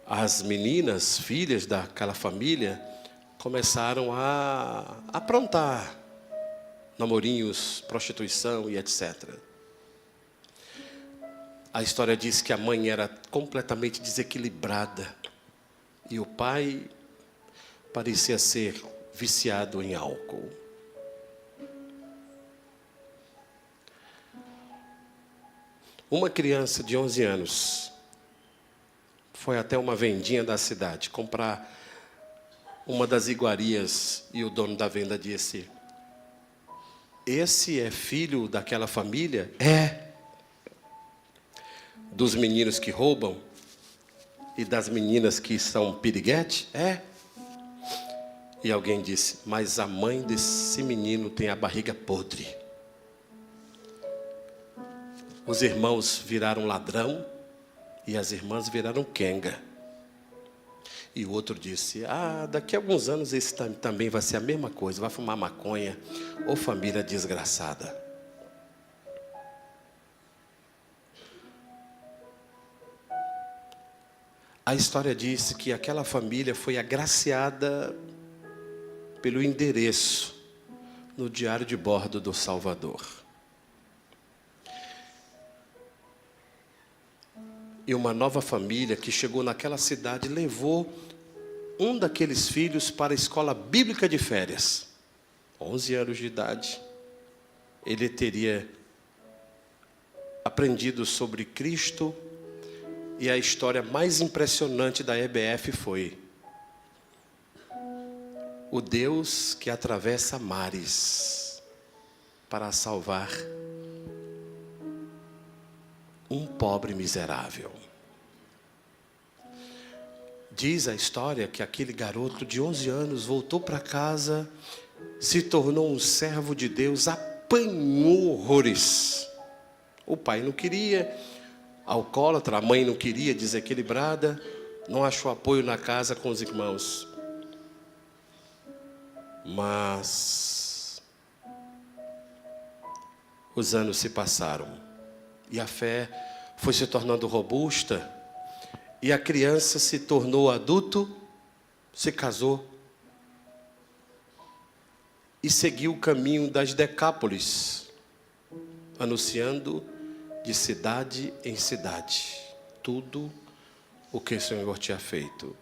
As meninas, filhas daquela família, começaram a aprontar namorinhos, prostituição e etc. A história diz que a mãe era completamente desequilibrada e o pai parecia ser viciado em álcool. Uma criança de 11 anos foi até uma vendinha da cidade comprar uma das iguarias e o dono da venda disse: esse é filho daquela família? É. Dos meninos que roubam e das meninas que são piriguete? É. E alguém disse, mas a mãe desse menino tem a barriga podre. Os irmãos viraram ladrão e as irmãs viraram quenga. E o outro disse, daqui a alguns anos esse também vai ser a mesma coisa, vai fumar maconha. Ô família desgraçada. A história diz que aquela família foi agraciada pelo endereço no diário de bordo do Salvador. E uma nova família que chegou naquela cidade levou um daqueles filhos para a escola bíblica de férias. 11 anos de idade. Ele teria aprendido sobre Cristo. E a história mais impressionante da EBF foi o Deus que atravessa mares para salvar um pobre miserável. Diz a história que aquele garoto de 11 anos voltou para casa, se tornou um servo de Deus, apanhou horrores. O pai não queria, alcoólatra, a mãe não queria, desequilibrada, não achou apoio na casa com os irmãos. Mas os anos se passaram e a fé foi se tornando robusta e a criança se tornou adulto, se casou e seguiu o caminho das Decápolis, anunciando de cidade em cidade tudo o que o Senhor tinha feito.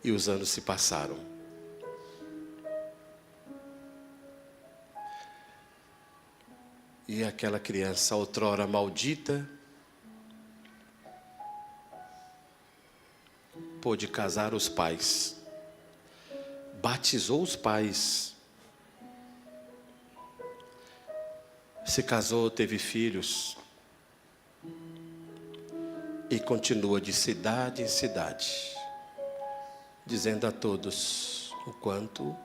E os anos se passaram. E aquela criança, outrora maldita, pôde casar os pais, batizou os pais, se casou, teve filhos e continua de cidade em cidade, dizendo a todos o quanto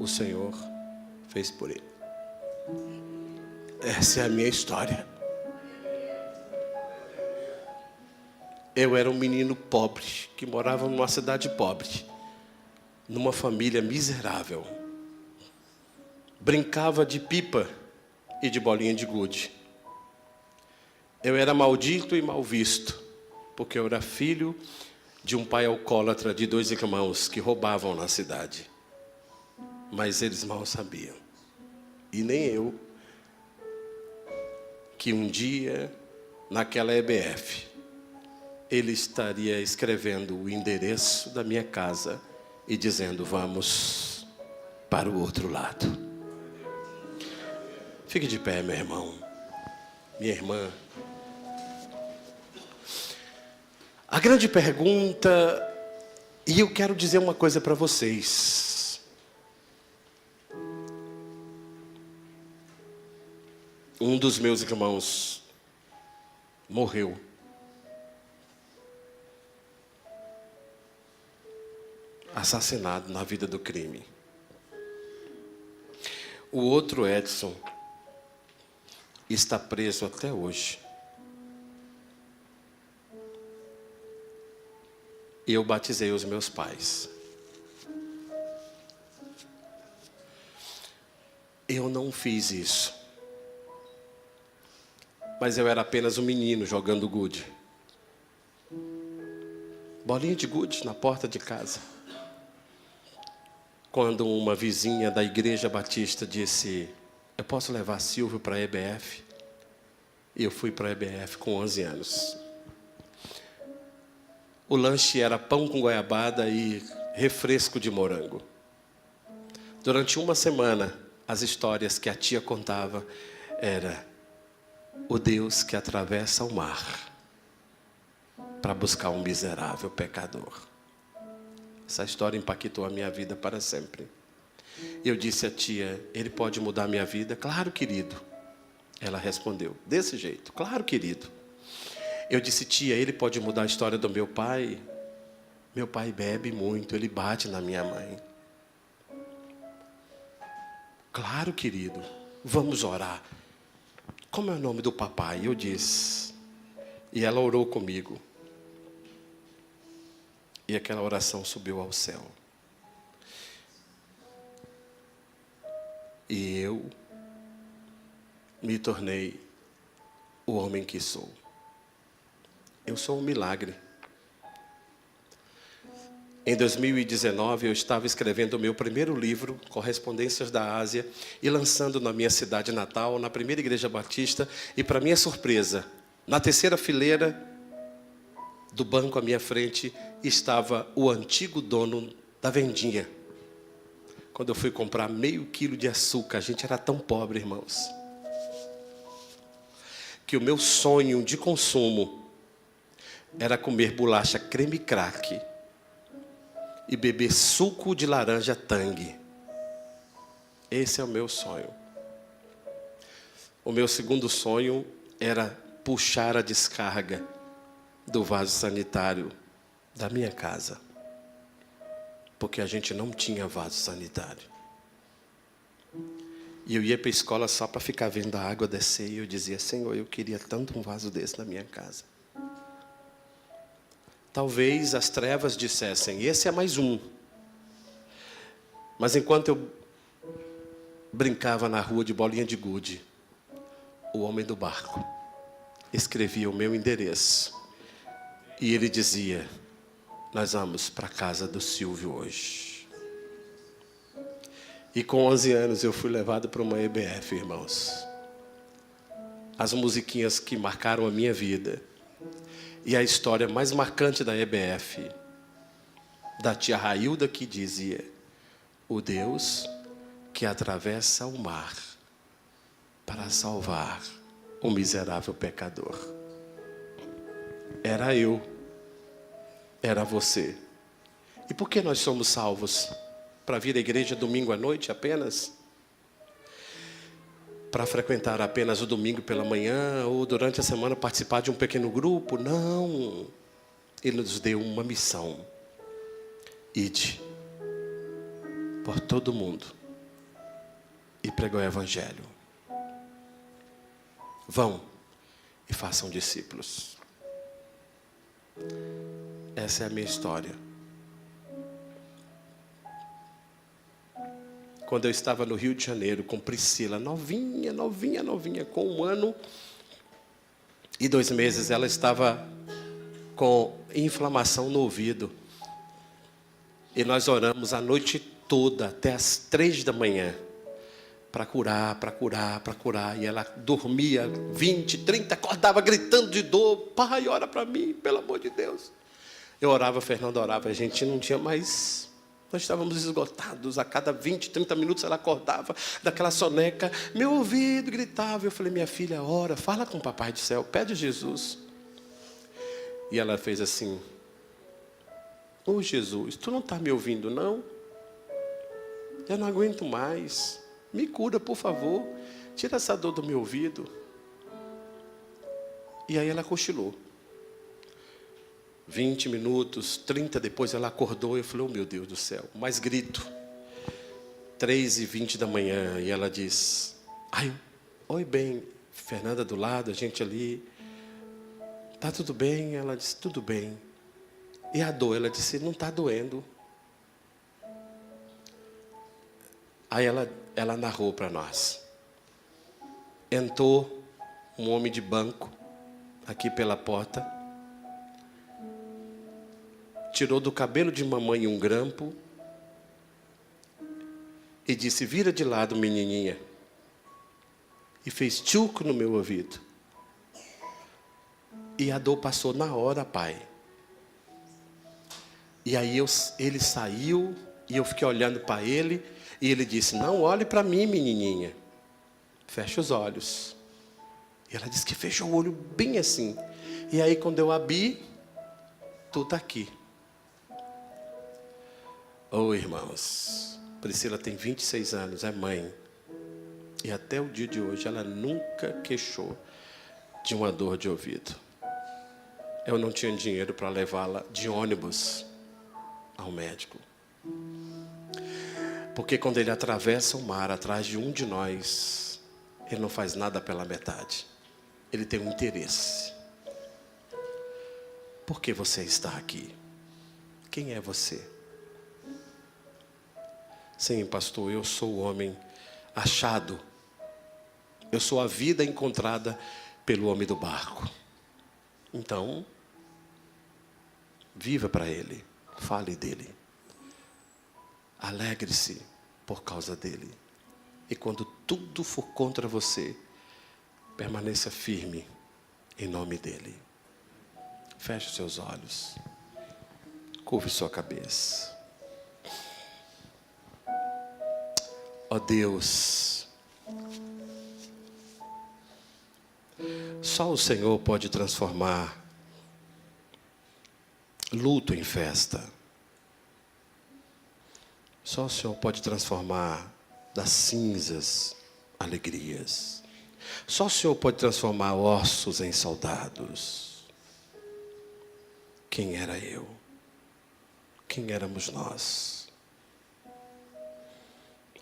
o Senhor fez por ele. Essa é a minha história. Eu era um menino pobre, que morava numa cidade pobre, numa família miserável. Brincava de pipa e de bolinha de gude. Eu era maldito e mal visto, porque eu era filho de um pai alcoólatra de 2 irmãos que roubavam na cidade. Mas eles mal sabiam. E nem eu, que um dia, naquela EBF, ele estaria escrevendo o endereço da minha casa e dizendo, vamos para o outro lado. Fique de pé, meu irmão, minha irmã. A grande pergunta, e eu quero dizer uma coisa para vocês. Um dos meus irmãos morreu. Assassinado na vida do crime. O outro, Edson, está preso até hoje. E eu batizei os meus pais. Eu não fiz isso. Mas eu era apenas um menino jogando gude. Bolinha de gude na porta de casa. Quando uma vizinha da igreja batista disse, eu posso levar Silvio para a EBF? E eu fui para a EBF com 11 anos. O lanche era pão com goiabada e refresco de morango. Durante uma semana, as histórias que a tia contava era o Deus que atravessa o mar para buscar um miserável pecador. Essa história impactou a minha vida para sempre. Eu disse à tia: ele pode mudar minha vida? Claro, querido. Ela respondeu desse jeito: claro, querido. Eu disse: tia, ele pode mudar a história do meu pai? Meu pai bebe muito, ele bate na minha mãe. Claro, querido. Vamos orar. Como é o nome do papai? Eu disse. E ela orou comigo. E aquela oração subiu ao céu. E eu me tornei o homem que sou. Eu sou um milagre. Em 2019, eu estava escrevendo o meu primeiro livro, Correspondências da Ásia, e lançando na minha cidade natal, na primeira igreja batista, e para minha surpresa, na terceira fileira do banco à minha frente, estava o antigo dono da vendinha. Quando eu fui comprar meio quilo de açúcar, a gente era tão pobre, irmãos, que o meu sonho de consumo era comer bolacha creme crack e beber suco de laranja Tang. Esse é o meu sonho. O meu segundo sonho era puxar a descarga do vaso sanitário da minha casa, porque a gente não tinha vaso sanitário. E eu ia para a escola só para ficar vendo a água descer, e eu dizia: Senhor, eu queria tanto um vaso desse na minha casa. Talvez as trevas dissessem: esse é mais um. Mas enquanto eu brincava na rua de bolinha de gude, o homem do barco escrevia o meu endereço. E ele dizia: nós vamos para a casa do Silvio hoje. E com 11 anos eu fui levado para uma EBF, irmãos. As musiquinhas que marcaram a minha vida. E a história mais marcante da EBF, da tia Railda, que dizia: o Deus que atravessa o mar para salvar o miserável pecador. Era eu, era você. E por que nós somos salvos? Para vir à igreja domingo à noite apenas? Para frequentar apenas o domingo pela manhã, ou durante a semana participar de um pequeno grupo? Não. Ele nos deu uma missão: ide por todo mundo e pregar o evangelho. Vão e façam discípulos. Essa é a minha história. Quando eu estava no Rio de Janeiro com Priscila, novinha, com 1 ano e 2 meses, ela estava com inflamação no ouvido. E nós oramos a noite toda, até as 3 da manhã, para curar. E ela dormia 20, 30, acordava gritando de dor: pai, ora para mim, pelo amor de Deus. Eu orava, Fernando orava, a gente não tinha mais... Nós estávamos esgotados. A cada 20, 30 minutos ela acordava daquela soneca. Meu ouvido gritava. Eu falei: minha filha, ora, fala com o Papai do Céu, pede a Jesus. E ela fez assim: ô Jesus, tu não está me ouvindo, não? Eu não aguento mais. Me cura, por favor. Tira essa dor do meu ouvido. E aí ela cochilou. 20 minutos, 30 depois ela acordou. Eu falei: oh meu Deus do céu, mais grito. 3h20 da manhã, e ela diz: ai, oi bem, Fernanda do lado, a gente ali. Tá tudo bem? Ela disse: tudo bem. E a dor? Ela disse: não está doendo. Aí ela narrou para nós. Entrou um homem de banco aqui pela porta, tirou do cabelo de mamãe um grampo e disse: vira de lado, menininha. E fez tchuc no meu ouvido. E a dor passou na hora, pai. E aí ele saiu e eu fiquei olhando para ele. E ele disse: não olhe para mim, menininha. Fecha os olhos. E ela disse que fechou o olho bem assim. E aí quando eu abri, tu está aqui. Oh, irmãos, Priscila tem 26 anos, é mãe. E até o dia de hoje ela nunca queixou de uma dor de ouvido. Eu não tinha dinheiro para levá-la de ônibus ao médico. Porque quando ele atravessa o mar atrás de um de nós, ele não faz nada pela metade. Ele tem um interesse. Por que você está aqui? Quem é você? Sim, pastor, eu sou o homem achado. Eu sou a vida encontrada pelo homem do barco. Então, viva para ele, fale dele. Alegre-se por causa dele. E quando tudo for contra você, permaneça firme em nome dele. Feche os seus olhos. Curve sua cabeça. Ó Deus, só o Senhor pode transformar luto em festa. Só o Senhor pode transformar das cinzas alegrias. Só o Senhor pode transformar ossos em soldados. Quem era eu? Quem éramos nós?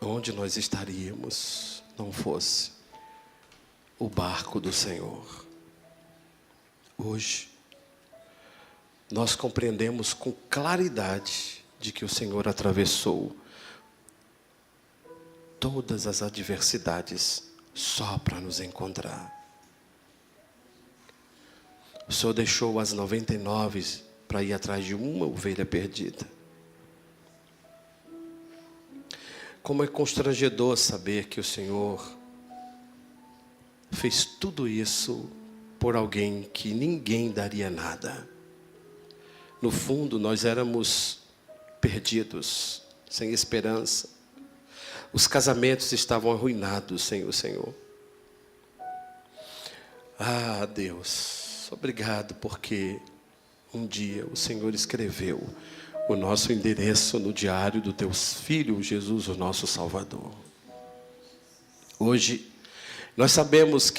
Onde nós estaríamos não fosse o barco do Senhor? Hoje, nós compreendemos com claridade de que o Senhor atravessou todas as adversidades só para nos encontrar. O Senhor deixou as 99 para ir atrás de uma ovelha perdida. Como é constrangedor saber que o Senhor fez tudo isso por alguém que ninguém daria nada. No fundo, nós éramos perdidos, sem esperança. Os casamentos estavam arruinados sem o Senhor. Ah, Deus, obrigado porque um dia o Senhor escreveu o nosso endereço no diário do teu Filho, Jesus, o nosso Salvador. Hoje, nós sabemos que